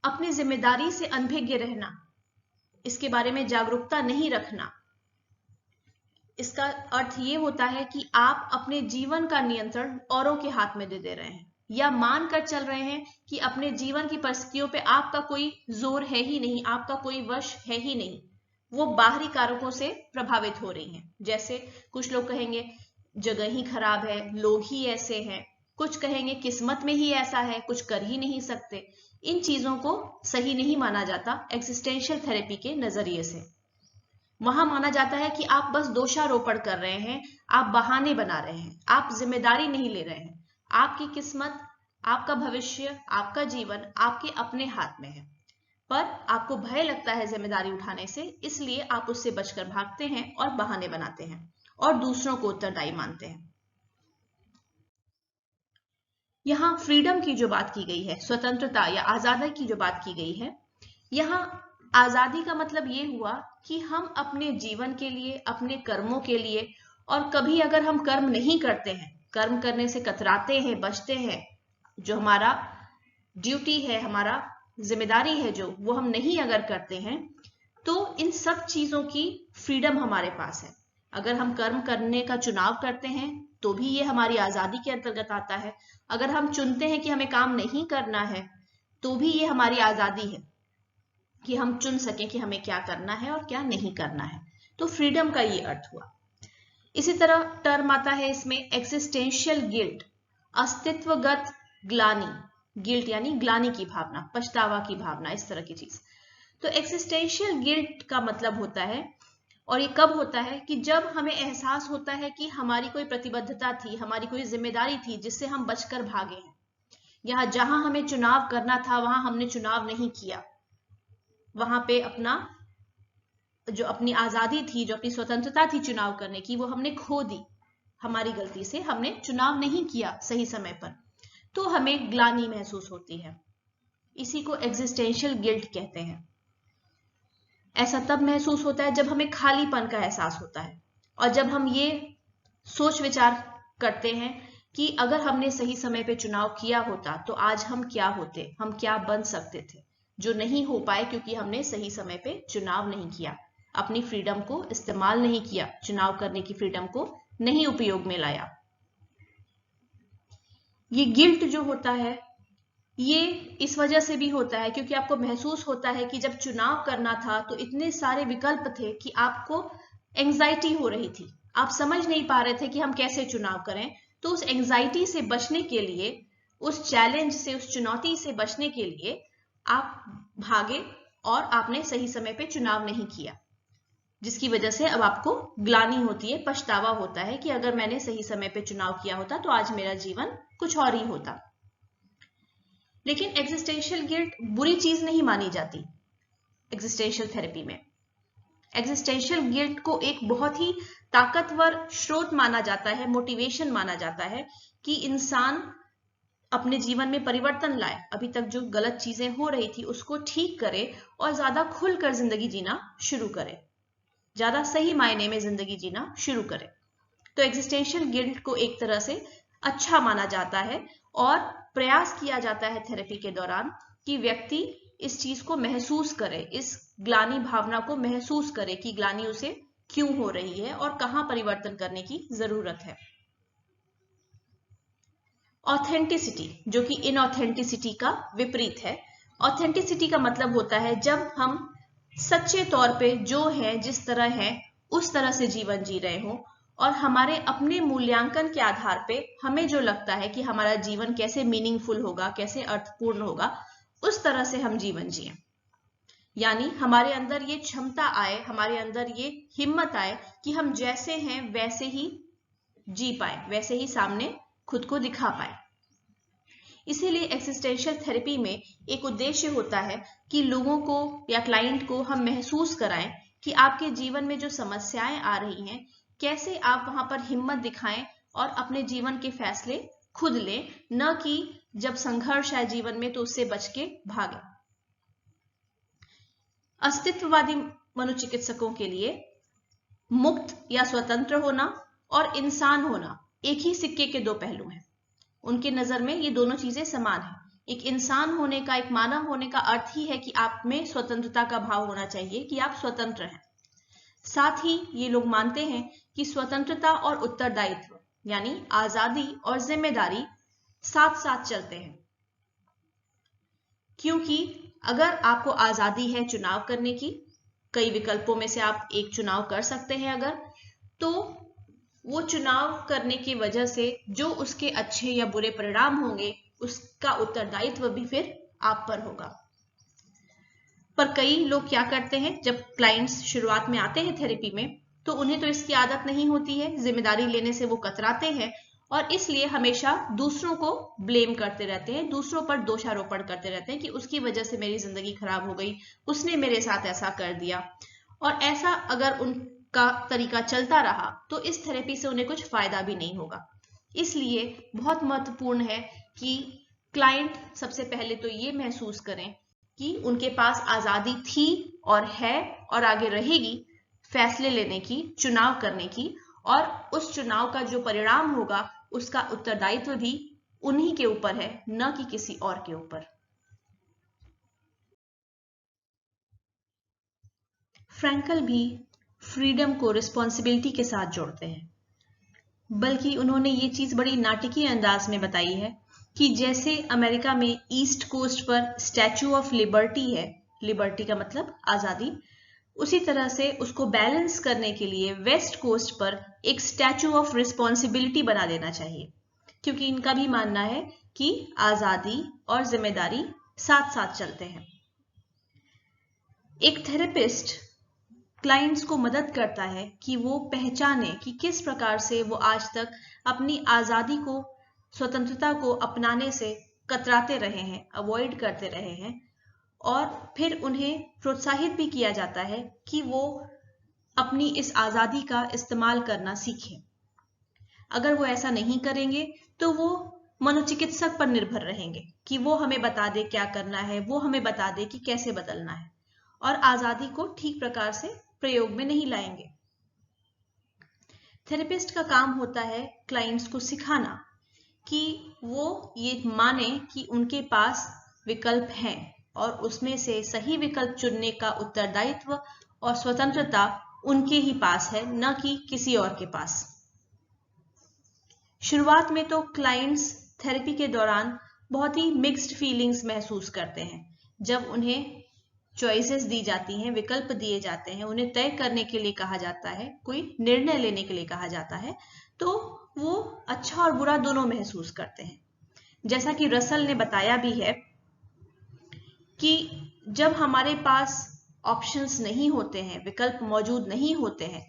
अपनी जिम्मेदारी से अनभिज्ञ रहना, इसके बारे में जागरूकता नहीं रखना, इसका अर्थ ये होता है कि आप अपने जीवन का नियंत्रण औरों के हाथ में दे रहे हैं, या मानकर चल रहे हैं कि अपने जीवन की परिस्थितियों पे आपका कोई जोर है ही नहीं, आपका कोई वश है ही नहीं, वो बाहरी कारकों से प्रभावित हो रही हैं। जैसे कुछ लोग कहेंगे जगह ही खराब है, लोग ही ऐसे हैं, कुछ कहेंगे किस्मत में ही ऐसा है, कुछ कर ही नहीं सकते। इन चीजों को सही नहीं माना जाता एक्जिस्टेंशियल थेरेपी के नजरिए से। वहां माना जाता है कि आप बस दोषारोपण कर रहे हैं, आप बहाने बना रहे हैं, आप जिम्मेदारी नहीं ले रहे हैं, आपकी किस्मत, आपका भविष्य, आपका जीवन आपके अपने हाथ में है, पर आपको भय लगता है जिम्मेदारी उठाने से, इसलिए आप उससे बचकर भागते हैं और बहाने बनाते हैं और दूसरों को उत्तरदायी मानते हैं। यहाँ फ्रीडम की जो बात की गई है, स्वतंत्रता या आजादी की जो बात की गई है, यहाँ आजादी का मतलब ये हुआ कि हम अपने जीवन के लिए, अपने कर्मों के लिए, और कभी अगर हम कर्म नहीं करते हैं, कर्म करने से कतराते हैं, बचते हैं, जो हमारा ड्यूटी है, हमारा जिम्मेदारी है जो, वो हम नहीं अगर करते हैं, तो इन सब चीजों की फ्रीडम हमारे पास है। अगर हम कर्म करने का चुनाव करते हैं तो भी ये हमारी आजादी के अंतर्गत आता है, अगर हम चुनते हैं कि हमें काम नहीं करना है तो भी ये हमारी आजादी है कि हम चुन सकें कि हमें क्या करना है और क्या नहीं करना है। तो फ्रीडम का ये अर्थ हुआ। इसी तरह टर्म आता है इसमें एक्जिस्टेंशियल गिल्ट, अस्तित्वगत ग्लानि, गिल्ट यानी ग्लानि की भावना, पछतावा की भावना, इस तरह की चीज। तो एक्जिस्टेंशियल गिल्ट का मतलब होता है, और ये कब होता है कि जब हमें एहसास होता है कि हमारी कोई प्रतिबद्धता थी, हमारी कोई जिम्मेदारी थी जिससे हम बचकर भागे हैं, या जहां हमें चुनाव करना था वहां हमने चुनाव नहीं किया, वहां पे जो अपनी आजादी थी, जो अपनी स्वतंत्रता थी चुनाव करने की, वो हमने खो दी। हमारी गलती से हमने चुनाव नहीं किया सही समय पर, तो हमें ग्लानि महसूस होती है। इसी को एग्जिस्टेंशियल गिल्ट कहते हैं। ऐसा तब महसूस होता है जब हमें खालीपन का एहसास होता है, और जब हम ये सोच विचार करते हैं कि अगर हमने सही समय पे चुनाव किया होता तो आज हम क्या होते, हम क्या बन सकते थे, जो नहीं हो पाए क्योंकि हमने सही समय पे चुनाव नहीं किया, अपनी फ्रीडम को इस्तेमाल नहीं किया, चुनाव करने की फ्रीडम को नहीं उपयोग में लाया। ये गिल्ट जो होता है ये इस वजह से भी होता है क्योंकि आपको महसूस होता है कि जब चुनाव करना था तो इतने सारे विकल्प थे कि आपको एंजाइटी हो रही थी, आप समझ नहीं पा रहे थे कि हम कैसे चुनाव करें। तो उस एंजाइटी से बचने के लिए, उस चैलेंज से, उस चुनौती से बचने के लिए आप भागे और आपने सही समय पे चुनाव नहीं किया, जिसकी वजह से अब आपको ग्लानि होती है, पछतावा होता है कि अगर मैंने सही समय पे चुनाव किया होता तो आज मेरा जीवन कुछ और ही होता। लेकिन एग्जिस्टेंशियल गिल्ट बुरी चीज नहीं मानी जाती। एग्जिस्टेंशियल थेरेपी में एग्जिस्टेंशियल गिल्ट को एक बहुत ही ताकतवर स्रोत माना जाता है, मोटिवेशन माना जाता है कि इंसान अपने जीवन में परिवर्तन लाए, अभी तक जो गलत चीजें हो रही थी उसको ठीक करे और ज्यादा खुलकर जिंदगी जीना शुरू करे, ज्यादा सही मायने में जिंदगी जीना शुरू करे। तो एग्जिस्टेंशियल गिल्ट को एक तरह से अच्छा माना जाता है और प्रयास किया जाता है थेरेपी के दौरान कि व्यक्ति इस चीज को महसूस करे, इस ग्लानि भावना को महसूस करे कि ग्लानि उसे क्यों हो रही है और कहां परिवर्तन करने की जरूरत है। ऑथेंटिसिटी, जो कि इनऑथेंटिसिटी का विपरीत है। ऑथेंटिसिटी का मतलब होता है जब हम सच्चे तौर पे जो है, जिस तरह है, उस तरह से जीवन जी रहे हो और हमारे अपने मूल्यांकन के आधार पे हमें जो लगता है कि हमारा जीवन कैसे मीनिंगफुल होगा, कैसे अर्थपूर्ण होगा, उस तरह से हम जीवन जिए। यानी हमारे अंदर ये क्षमता आए, हमारे अंदर ये हिम्मत आए कि हम जैसे हैं वैसे ही जी पाए, वैसे ही सामने खुद को दिखा पाए। इसीलिए एक्सिस्टेंशियल थेरेपी में एक उद्देश्य होता है कि लोगों को या क्लाइंट को हम महसूस कराएं कि आपके जीवन में जो समस्याएं आ रही हैं, कैसे आप वहां पर हिम्मत दिखाएं और अपने जीवन के फैसले खुद लें, न कि जब संघर्ष है जीवन में तो उससे बच के भागें। अस्तित्ववादी मनोचिकित्सकों के लिए मुक्त या स्वतंत्र होना और इंसान होना एक ही सिक्के के दो पहलू हैं। उनके नजर में ये दोनों चीजें समान हैं। एक इंसान होने का, एक मानव होने का अर्थ ही है कि आप में स्वतंत्रता का भाव होना चाहिए, कि आप स्वतंत्र हैं। साथ ही ये लोग मानते हैं कि स्वतंत्रता और उत्तरदायित्व यानी आजादी और जिम्मेदारी साथ साथ चलते हैं, क्योंकि अगर आपको आजादी है चुनाव करने की, कई विकल्पों में से आप एक चुनाव कर सकते हैं अगर, तो वो चुनाव करने की वजह से जो उसके अच्छे या बुरे परिणाम होंगे उसका उत्तरदायित्व भी फिर आप पर होगा। पर कई लोग क्या करते हैं, जब क्लाइंट्स शुरुआत में आते हैं थेरेपी में तो उन्हें तो इसकी आदत नहीं होती है, जिम्मेदारी लेने से वो कतराते हैं और इसलिए हमेशा दूसरों को ब्लेम करते रहते हैं, दूसरों पर दोषारोपण करते रहते हैं कि उसकी वजह से मेरी जिंदगी खराब हो गई, उसने मेरे साथ ऐसा कर दिया। और ऐसा अगर उनका तरीका चलता रहा तो इस थेरेपी से उन्हें कुछ फायदा भी नहीं होगा। इसलिए बहुत महत्वपूर्ण है कि क्लाइंट सबसे पहले तो ये महसूस करें कि उनके पास आजादी थी और है और आगे रहेगी फैसले लेने की, चुनाव करने की, और उस चुनाव का जो परिणाम होगा उसका उत्तरदायित्व भी उन्हीं के ऊपर है, न कि किसी और के ऊपर। फ्रैंकल भी फ्रीडम को रिस्पॉन्सिबिलिटी के साथ जोड़ते हैं, बल्कि उन्होंने ये चीज बड़ी नाटकीय अंदाज में बताई है कि जैसे अमेरिका में ईस्ट कोस्ट पर स्टैचू ऑफ लिबर्टी है, लिबर्टी का मतलब आजादी, उसी तरह से उसको बैलेंस करने के लिए वेस्ट कोस्ट पर एक स्टैचू ऑफ रिस्पॉन्सिबिलिटी बना देना चाहिए, क्योंकि इनका भी मानना है कि आजादी और जिम्मेदारी साथ साथ चलते हैं। एक थेरेपिस्ट क्लाइंट्स को मदद करता है कि वो पहचाने कि किस प्रकार से वो आज तक अपनी आज़ादी को, स्वतंत्रता को अपनाने से कतराते रहे हैं, अवॉइड करते रहे हैं, और फिर उन्हें प्रोत्साहित भी किया जाता है कि वो अपनी इस आज़ादी का इस्तेमाल करना सीखें। अगर वो ऐसा नहीं करेंगे तो वो मनोचिकित्सक पर निर्भर रहेंगे कि वो हमें बता दे क्या करना है, वो हमें बता दे कि कैसे बदलना है, और आज़ादी को ठीक प्रकार से प्रयोग में नहीं लाएंगे। थेरेपिस्ट का काम होता है क्लाइंट्स को सिखाना कि वो ये माने कि उनके पास विकल्प हैं और उसमें से सही विकल्प चुनने का उत्तरदायित्व और स्वतंत्रता उनके ही पास है, न कि किसी और के पास। शुरुआत में तो क्लाइंट्स थेरेपी के दौरान बहुत ही मिक्स्ड फीलिंग्स महसूस करते हैं। जब उन्हें चॉइसेस दी जाती हैं, विकल्प दिए जाते हैं, उन्हें तय करने के लिए कहा जाता है, कोई निर्णय लेने के लिए कहा जाता है, तो वो अच्छा और बुरा दोनों महसूस करते हैं। जैसा कि रसल ने बताया भी है कि जब हमारे पास ऑप्शंस नहीं होते हैं, विकल्प मौजूद नहीं होते हैं,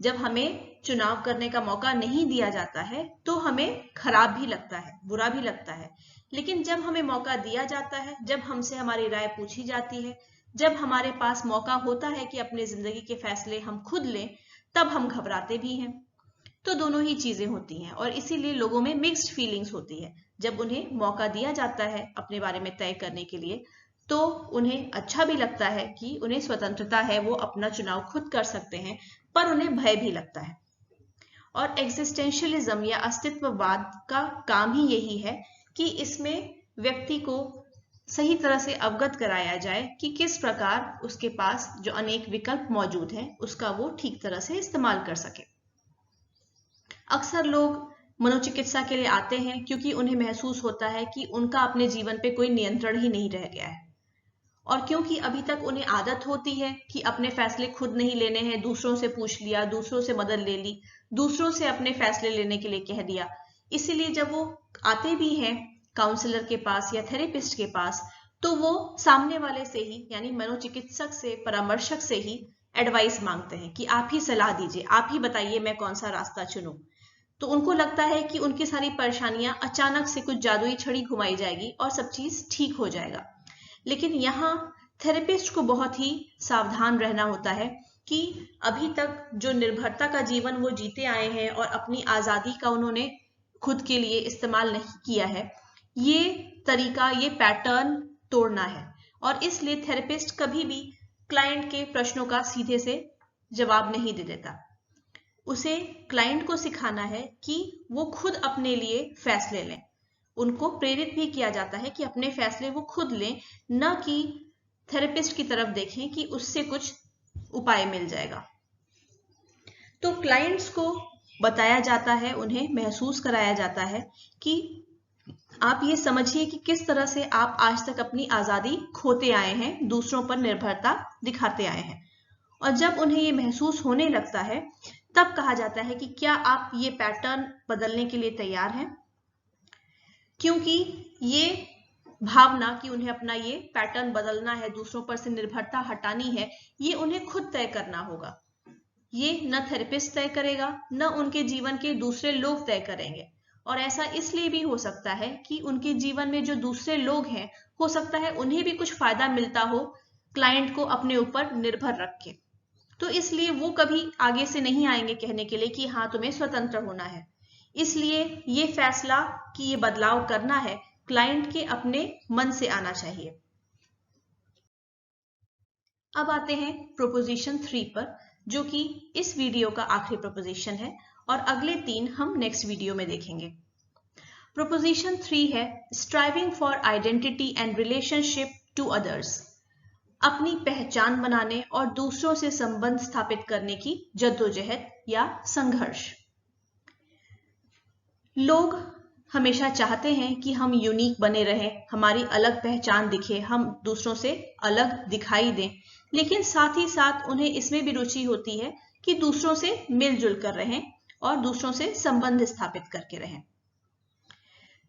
जब हमें चुनाव करने का मौका नहीं दिया जाता है, तो हमें खराब भी लगता है, बुरा भी लगता है। लेकिन जब हमें मौका दिया जाता है, जब हमसे हमारी राय पूछी जाती है, जब हमारे पास मौका होता है कि अपने जिंदगी के फैसले हम खुद लें, तब हम घबराते भी हैं। तो दोनों ही चीजें होती हैं और इसीलिए लोगों में मिक्स्ड फीलिंग्स होती है। जब उन्हें मौका दिया जाता है अपने बारे में तय करने के लिए, तो उन्हें अच्छा भी लगता है कि उन्हें स्वतंत्रता है, वो अपना चुनाव खुद कर सकते हैं, पर उन्हें भय भी लगता है। और एग्जिस्टेंशियलिज्म या अस्तित्ववाद का काम ही यही है कि इसमें व्यक्ति को सही तरह से अवगत कराया जाए कि किस प्रकार उसके पास जो अनेक विकल्प मौजूद हैं उसका वो ठीक तरह से इस्तेमाल कर सके। अक्सर लोग मनोचिकित्सा के लिए आते हैं क्योंकि उन्हें महसूस होता है कि उनका अपने जीवन पे कोई नियंत्रण ही नहीं रह गया है, और क्योंकि अभी तक उन्हें आदत होती है कि अपने फैसले खुद नहीं लेने हैं, दूसरों से पूछ लिया, दूसरों से मदद ले ली, दूसरों से अपने फैसले लेने के लिए कह दिया। इसीलिए जब वो आते भी हैं काउंसलर के पास या थेरेपिस्ट के पास, तो वो सामने वाले से ही, यानी मनोचिकित्सक से, परामर्शक से ही एडवाइस मांगते हैं कि आप ही सलाह दीजिए, आप ही बताइए मैं कौन सा रास्ता चुनूं। तो उनको लगता है कि उनकी सारी परेशानियां अचानक से कुछ जादुई छड़ी घुमाई जाएगी और सब चीज ठीक हो जाएगा। लेकिन यहाँ थेरेपिस्ट को बहुत ही सावधान रहना होता है कि अभी तक जो निर्भरता का जीवन वो जीते आए हैं और अपनी आजादी का उन्होंने खुद के लिए इस्तेमाल नहीं किया है, ये तरीका, ये पैटर्न तोड़ना है। और इसलिए थेरेपिस्ट कभी भी क्लाइंट के प्रश्नों का सीधे से जवाब नहीं दे देता। उसे क्लाइंट को सिखाना है कि वो खुद अपने लिए फैसले लें। उनको प्रेरित भी किया जाता है कि अपने फैसले वो खुद लें, न कि थेरेपिस्ट की तरफ देखें कि उससे कुछ उपाय मिल जाएगा। तो क्लाइंट्स को बताया जाता है, उन्हें महसूस कराया जाता है कि आप ये समझिए कि किस तरह से आप आज तक अपनी आजादी खोते आए हैं, दूसरों पर निर्भरता दिखाते आए हैं। और जब उन्हें ये महसूस होने लगता है, तब कहा जाता है कि क्या आप ये पैटर्न बदलने के लिए तैयार हैं? क्योंकि ये भावना कि उन्हें अपना ये पैटर्न बदलना है, दूसरों पर से निर्भरता हटानी है, ये उन्हें खुद तय करना होगा। ये न थेरेपिस्ट तय करेगा, न उनके जीवन के दूसरे लोग तय करेंगे। और ऐसा इसलिए भी हो सकता है कि उनके जीवन में जो दूसरे लोग हैं, हो सकता है उन्हें भी कुछ फायदा मिलता हो क्लाइंट को अपने ऊपर निर्भर रख के। तो इसलिए वो कभी आगे से नहीं आएंगे कहने के लिए कि हाँ तुम्हें स्वतंत्र होना है। इसलिए ये फैसला कि ये बदलाव करना है, क्लाइंट के अपने मन से आना चाहिए। अब आते हैं प्रोपोजिशन 3 पर, जो कि इस वीडियो का आखिरी प्रोपोजिशन है, और अगले 3 हम नेक्स्ट वीडियो में देखेंगे। प्रोपोजिशन 3 है striving for identity and relationship to others. अपनी पहचान बनाने और दूसरों से संबंध स्थापित करने की जद्दोजहद या संघर्ष। लोग हमेशा चाहते हैं कि हम यूनिक बने रहें, हमारी अलग पहचान दिखे, हम दूसरों से अलग दिखाई दें, लेकिन साथ ही साथ उन्हें इसमें भी रुचि होती है कि दूसरों से मिलजुल कर रहें और दूसरों से संबंध स्थापित करके रहें।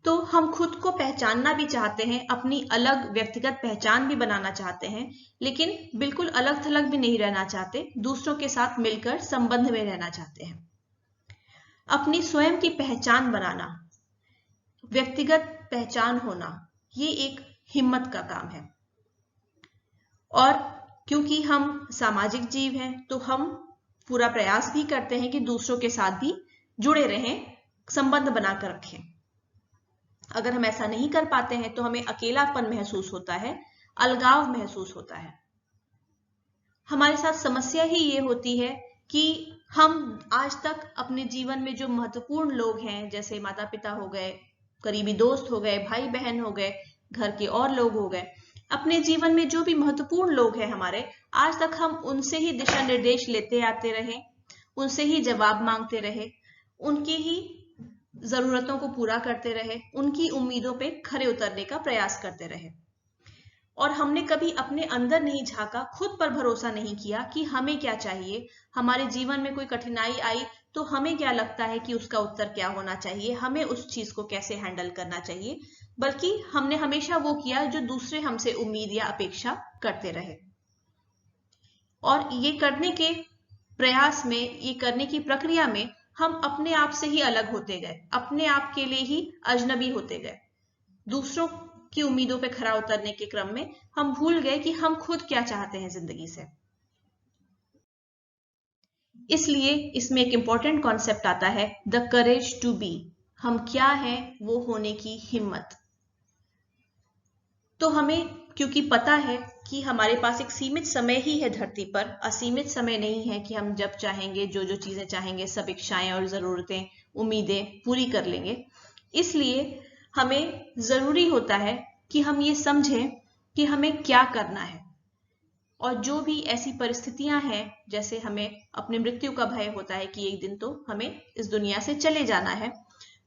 तो हम खुद को पहचानना भी चाहते हैं, अपनी अलग व्यक्तिगत पहचान भी बनाना चाहते हैं, लेकिन बिल्कुल अलग थलग भी नहीं रहना चाहते, दूसरों के साथ मिलकर संबंध में रहना चाहते हैं। अपनी स्वयं की पहचान बनाना, व्यक्तिगत पहचान होना, ये एक हिम्मत का काम है। और क्योंकि हम सामाजिक जीव हैं तो हम पूरा प्रयास भी करते हैं कि दूसरों के साथ भी जुड़े रहें, संबंध बनाकर रखें। अगर हम ऐसा नहीं कर पाते हैं तो हमें अकेलापन महसूस होता है, अलगाव महसूस होता है। हमारे साथ समस्या ही ये होती है कि हम आज तक अपने जीवन में जो महत्वपूर्ण लोग हैं, जैसे माता पिता हो गए, करीबी दोस्त हो गए, भाई बहन हो गए, घर के और लोग हो गए, अपने जीवन में जो भी महत्वपूर्ण लोग हैं हमारे, आज तक हम उनसे ही दिशा निर्देश लेते आते रहे, उनसे ही जवाब मांगते रहे, उनकी ही जरूरतों को पूरा करते रहे, उनकी उम्मीदों पे खरे उतरने का प्रयास करते रहे। और हमने कभी अपने अंदर नहीं झांका, खुद पर भरोसा नहीं किया कि हमें क्या चाहिए, हमारे जीवन में कोई कठिनाई आई तो हमें क्या लगता है कि उसका उत्तर क्या होना चाहिए, हमें उस चीज को कैसे हैंडल करना चाहिए, बल्कि हमने हमेशा वो किया जो दूसरे हमसे उम्मीद या अपेक्षा करते रहे। और ये करने के प्रयास में, ये करने की प्रक्रिया में हम अपने आप से ही अलग होते गए, अपने आप के लिए ही अजनबी होते गए। दूसरों की उम्मीदों पे खरा उतरने के क्रम में हम भूल गए कि हम खुद क्या चाहते हैं जिंदगी से। इसलिए इसमें एक इंपॉर्टेंट कॉन्सेप्ट आता है, द करेज टू बी। हम क्या हैं वो होने की हिम्मत। तो हमें क्योंकि पता है कि हमारे पास एक सीमित समय ही है धरती पर, असीमित समय नहीं है कि हम जब चाहेंगे जो जो चीजें चाहेंगे सब इच्छाएं और जरूरतें, उम्मीदें पूरी कर लेंगे। इसलिए हमें जरूरी होता है कि हम ये समझें कि हमें क्या करना है। और जो भी ऐसी परिस्थितियां हैं, जैसे हमें अपनी मृत्यु का भय होता है कि एक दिन तो हमें इस दुनिया से चले जाना है,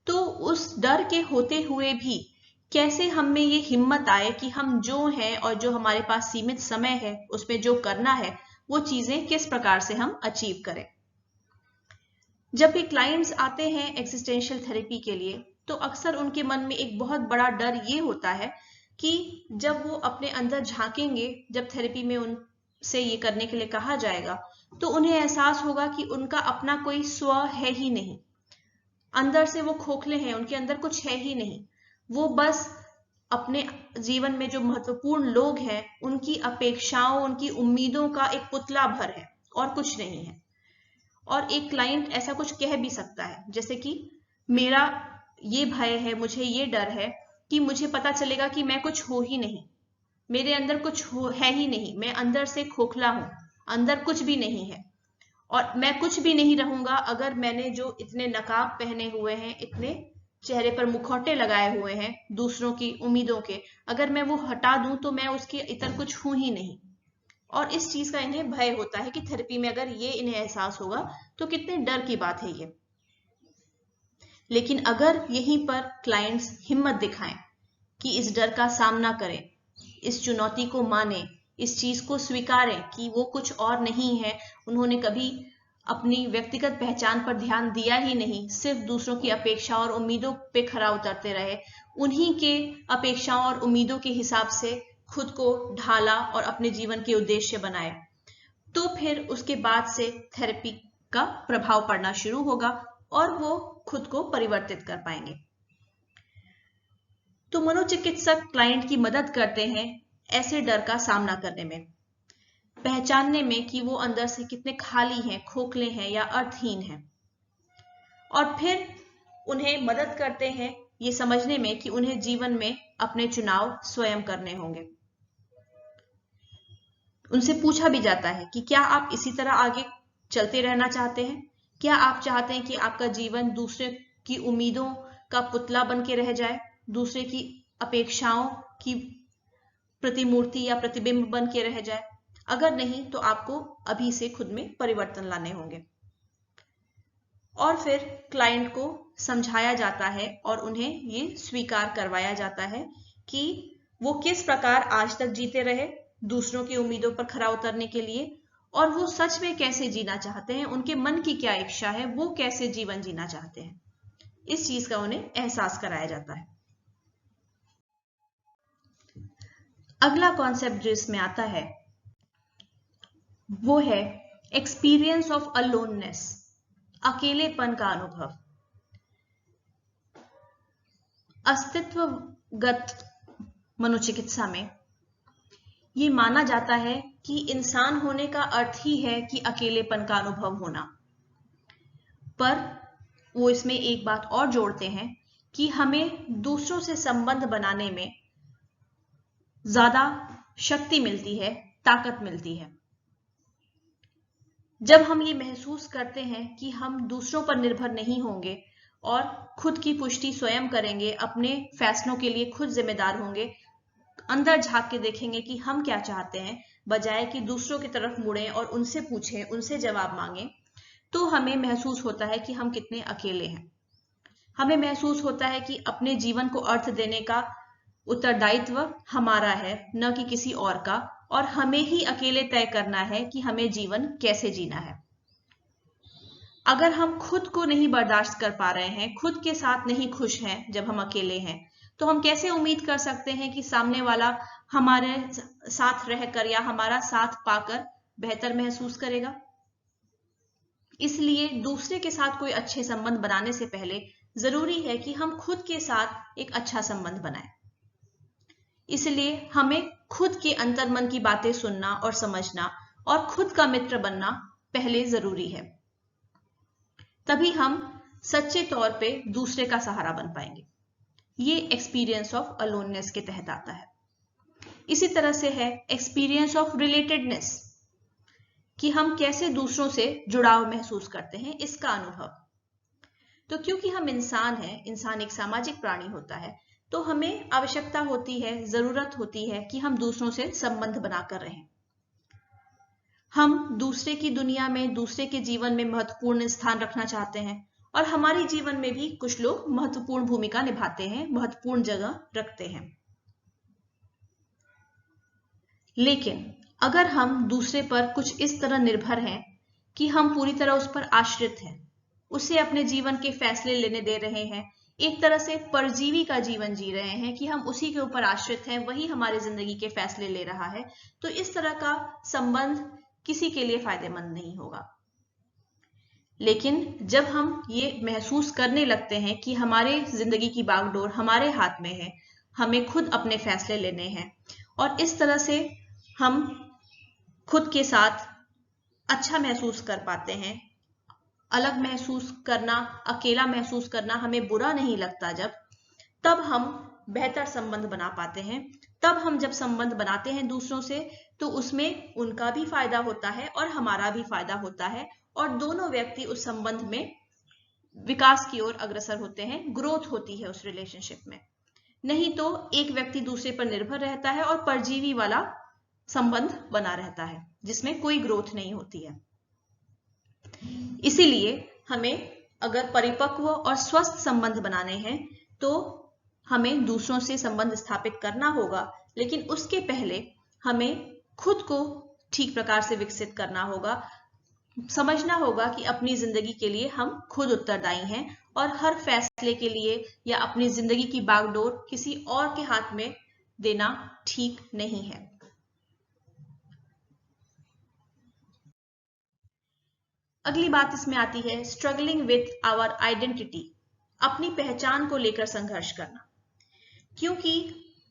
तो उस डर के होते हुए भी कैसे हम में ये हिम्मत आए कि हम जो हैं और जो हमारे पास सीमित समय है उसमें जो करना है वो चीजें किस प्रकार से हम अचीव करें। जब भी क्लाइंट्स आते हैं एक्सिस्टेंशियल थेरेपी के लिए, तो अक्सर उनके मन में एक बहुत बड़ा डर ये होता है कि जब वो अपने अंदर झांकेंगे, जब थेरेपी में उनसे ये करने के लिए कहा जाएगा, तो उन्हें एहसास होगा कि उनका अपना कोई स्व है ही नहीं, अंदर से वो खोखले हैं, उनके अंदर कुछ है ही नहीं। वो बस अपने जीवन में जो महत्वपूर्ण लोग हैं उनकी अपेक्षाओं, उनकी उम्मीदों का एक पुतला भर है और कुछ नहीं है। और एक क्लाइंट ऐसा कुछ कह भी सकता है, जैसे कि मेरा ये भय है, मुझे ये डर है कि मुझे पता चलेगा कि मैं कुछ हो ही नहीं, मेरे अंदर कुछ है ही नहीं, मैं अंदर से खोखला हूं, अंदर कुछ भी नहीं है, और मैं कुछ भी नहीं रहूंगा अगर मैंने जो इतने नकाब पहने हुए हैं, इतने चेहरे पर मुखौटे लगाए हुए हैं दूसरों की उम्मीदों के, अगर मैं वो हटा दूं तो मैं उसके इतर कुछ हूं ही नहीं। और इस चीज का इन्हें भय होता है कि थेरेपी में अगर ये इन्हें एहसास होगा तो कितने डर की बात है ये। लेकिन अगर यहीं पर क्लाइंट्स हिम्मत दिखाएं कि इस डर का सामना करें, इस चुनौती को माने, इस चीज को स्वीकारें कि वो कुछ और नहीं है, उन्होंने कभी अपनी व्यक्तिगत पहचान पर ध्यान दिया ही नहीं, सिर्फ दूसरों की अपेक्षा और उम्मीदों पे खरा उतरते रहे, उन्हीं के अपेक्षाओं और उम्मीदों के हिसाब से खुद को ढाला और अपने जीवन के उद्देश्य बनाए, तो फिर उसके बाद से थेरेपी का प्रभाव पड़ना शुरू होगा और वो खुद को परिवर्तित कर पाएंगे। तो मनोचिकित्सक क्लाइंट की मदद करते हैं ऐसे डर का सामना करने में, पहचानने में कि वो अंदर से कितने खाली हैं, खोखले हैं या अर्थहीन हैं, और फिर उन्हें मदद करते हैं ये समझने में कि उन्हें जीवन में अपने चुनाव स्वयं करने होंगे। उनसे पूछा भी जाता है कि क्या आप इसी तरह आगे चलते रहना चाहते हैं, क्या आप चाहते हैं कि आपका जीवन दूसरे की उम्मीदों का पुतला बन के रह जाए, दूसरे की अपेक्षाओं की प्रतिमूर्ति या प्रतिबिंब बन के रह जाए। अगर नहीं तो आपको अभी से खुद में परिवर्तन लाने होंगे। और फिर क्लाइंट को समझाया जाता है और उन्हें ये स्वीकार करवाया जाता है कि वो किस प्रकार आज तक जीते रहे दूसरों की उम्मीदों पर खरा उतरने के लिए, और वो सच में कैसे जीना चाहते हैं, उनके मन की क्या इच्छा है, वो कैसे जीवन जीना चाहते हैं, इस चीज का उन्हें एहसास कराया जाता है। अगला कॉन्सेप्ट जो इसमें आता है वो है एक्सपीरियंस ऑफ अलोननेस, अकेलेपन का अनुभव। अस्तित्वगत मनोचिकित्सा में ये माना जाता है कि इंसान होने का अर्थ ही है कि अकेलेपन का अनुभव होना, पर वो इसमें एक बात और जोड़ते हैं कि हमें दूसरों से संबंध बनाने में ज्यादा शक्ति मिलती है, ताकत मिलती है। जब हम ये महसूस करते हैं कि हम दूसरों पर निर्भर नहीं होंगे और खुद की पुष्टि स्वयं करेंगे, अपने फैसलों के लिए खुद जिम्मेदार होंगे, अंदर झांक के देखेंगे कि हम क्या चाहते हैं, बजाय कि दूसरों की तरफ मुड़ें और उनसे पूछें, उनसे जवाब मांगें, तो हमें महसूस होता है कि हम कितने अकेले हैं। हमें महसूस होता है कि अपने जीवन को अर्थ देने का उत्तरदायित्व हमारा है, न कि किसी और का, और हमें ही अकेले तय करना है कि हमें जीवन कैसे जीना है। अगर हम खुद को नहीं बर्दाश्त कर पा रहे हैं, खुद के साथ नहीं खुश हैं जब हम अकेले हैं, तो हम कैसे उम्मीद कर सकते हैं कि सामने वाला हमारे साथ रहकर या हमारा साथ पाकर बेहतर महसूस करेगा। इसलिए दूसरे के साथ कोई अच्छे संबंध बनाने से पहले जरूरी है कि हम खुद के साथ एक अच्छा संबंध बनाएं। इसलिए हमें खुद के अंतर्मन की बातें सुनना और समझना और खुद का मित्र बनना पहले जरूरी है। तभी हम सच्चे तौर पे दूसरे का सहारा बन पाएंगे। ये एक्सपीरियंस ऑफ अलोननेस के तहत आता है। इसी तरह से है एक्सपीरियंस ऑफ रिलेटेडनेस, कि हम कैसे दूसरों से जुड़ाव महसूस करते हैं, इसका अनुभव। तो क्योंकि हम इंसान हैं, इंसान एक सामाजिक प्राणी होता है, तो हमें आवश्यकता होती है, जरूरत होती है कि हम दूसरों से संबंध बनाकर रहें। हम दूसरे की दुनिया में, दूसरे के जीवन में महत्वपूर्ण स्थान रखना चाहते हैं, और हमारे जीवन में भी कुछ लोग महत्वपूर्ण भूमिका निभाते हैं, महत्वपूर्ण जगह रखते हैं। लेकिन अगर हम दूसरे पर कुछ इस तरह निर्भर हैं कि हम पूरी तरह उस पर आश्रित हैं, उसे अपने जीवन के फैसले लेने दे रहे हैं, एक तरह से परजीवी का जीवन जी रहे हैं कि हम उसी के ऊपर आश्रित हैं, वही हमारी जिंदगी के फैसले ले रहा है, तो इस तरह का संबंध किसी के लिए फायदेमंद नहीं होगा। लेकिन जब हम ये महसूस करने लगते हैं कि हमारे जिंदगी की बागडोर हमारे हाथ में है, हमें खुद अपने फैसले लेने हैं, और इस तरह से हम खुद के साथ अच्छा महसूस कर पाते हैं, अलग महसूस करना, अकेला महसूस करना हमें बुरा नहीं लगता, तब हम बेहतर संबंध बना पाते हैं। तब हम जब संबंध बनाते हैं दूसरों से, तो उसमें उनका भी फायदा होता है और हमारा भी फायदा होता है, और दोनों व्यक्ति उस संबंध में विकास की ओर अग्रसर होते हैं, ग्रोथ होती है उस रिलेशनशिप में। नहीं तो एक व्यक्ति दूसरे पर निर्भर रहता है और परजीवी वाला संबंध बना रहता है, जिसमें कोई ग्रोथ नहीं होती है। इसीलिए हमें अगर परिपक्व और स्वस्थ संबंध बनाने हैं, तो हमें दूसरों से संबंध स्थापित करना होगा, लेकिन उसके पहले हमें खुद को ठीक प्रकार से विकसित करना होगा। समझना होगा कि अपनी जिंदगी के लिए हम खुद उत्तरदायी हैं, और हर फैसले के लिए या अपनी जिंदगी की बागडोर किसी और के हाथ में देना ठीक नहीं है। अगली बात इसमें आती है स्ट्रगलिंग विथ आवर आइडेंटिटी, अपनी पहचान को लेकर संघर्ष करना। क्योंकि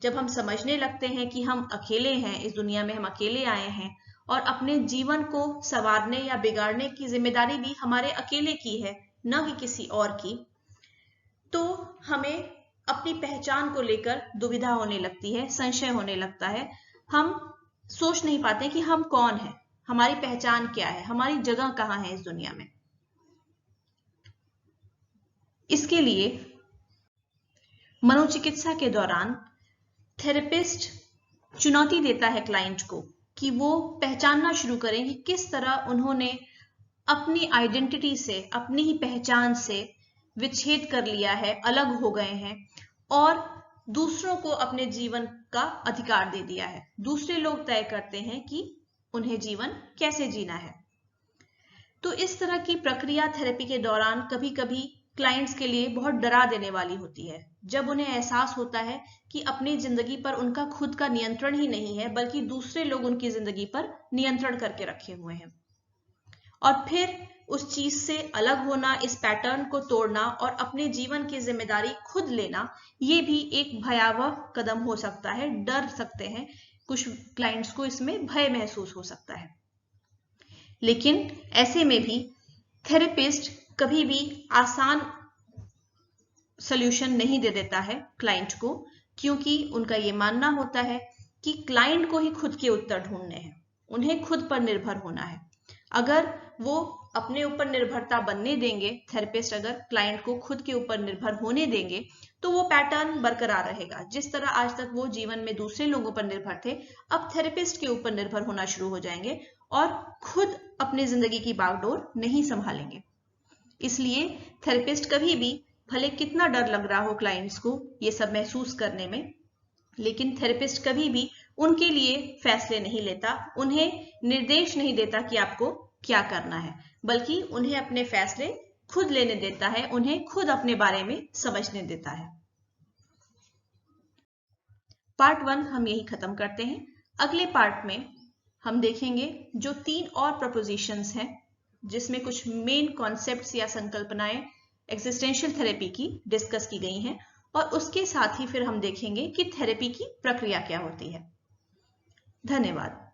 जब हम समझने लगते हैं कि हम अकेले हैं, इस दुनिया में हम अकेले आए हैं, और अपने जीवन को संवारने या बिगाड़ने की जिम्मेदारी भी हमारे अकेले की है, न कि किसी और की, तो हमें अपनी पहचान को लेकर दुविधा होने लगती है, संशय होने लगता है। हम सोच नहीं पाते कि हम कौन हैं, हमारी पहचान क्या है, हमारी जगह कहाँ है इस दुनिया में। इसके लिए मनोचिकित्सा के दौरान थेरेपिस्ट चुनौती देता है क्लाइंट को कि वो पहचानना शुरू करें कि किस तरह उन्होंने अपनी आइडेंटिटी से, अपनी ही पहचान से विच्छेद कर लिया है, अलग हो गए हैं, और दूसरों को अपने जीवन का अधिकार दे दिया है। दूसरे लोग तय करते हैं कि उन्हें जीवन कैसे जीना है। तो इस तरह की प्रक्रिया थेरेपी के दौरान कभी कभी क्लाइंट्स के लिए बहुत डरा देने वाली होती है, जब उन्हें एहसास होता है कि अपनी जिंदगी पर उनका खुद का नियंत्रण ही नहीं है, बल्कि दूसरे लोग उनकी जिंदगी पर नियंत्रण करके रखे हुए हैं। और फिर उस चीज से अलग होना, इस पैटर्न को तोड़ना और अपने जीवन की जिम्मेदारी खुद लेना, ये भी एक भयावह कदम हो सकता है। डर सकते हैं कुछ क्लाइंट्स को, इसमें भय महसूस हो सकता है। लेकिन ऐसे में भी थेरेपिस्ट कभी भी आसान सॉल्यूशन नहीं दे देता है क्लाइंट को, क्योंकि उनका ये मानना होता है कि क्लाइंट को ही खुद के उत्तर ढूंढने हैं, उन्हें खुद पर निर्भर होना है। अगर वो अपने ऊपर निर्भरता बनने देंगे, थेरेपिस्ट अगर क्लाइंट को खुद के ऊपर निर्भर होने देंगे, तो वो पैटर्न बरकरार रहेगा। जिस तरह आज तक वो जीवन में दूसरे लोगों पर निर्भर थे, अब थेरेपिस्ट के ऊपर निर्भर होना शुरू हो जाएंगे और खुद अपनी जिंदगी की बागडोर नहीं संभालेंगे। इसलिए थेरेपिस्ट कभी भी, भले कितना डर लग रहा हो क्लाइंट्स को ये सब महसूस करने में, लेकिन थेरेपिस्ट कभी भी उनके लिए फैसले नहीं लेता, उन्हें निर्देश नहीं देता कि आपको क्या करना है, बल्कि उन्हें अपने फैसले खुद लेने देता है, उन्हें खुद अपने बारे में समझने देता है। पार्ट 1 हम यही खत्म करते हैं। अगले पार्ट में हम देखेंगे जो 3 और प्रपोजिशंस हैं, जिसमें कुछ मेन कॉन्सेप्ट्स या संकल्पनाएं एक्जिस्टेंशियल थेरेपी की डिस्कस की गई हैं, और उसके साथ ही फिर हम देखेंगे कि थेरेपी की प्रक्रिया क्या होती है। धन्यवाद।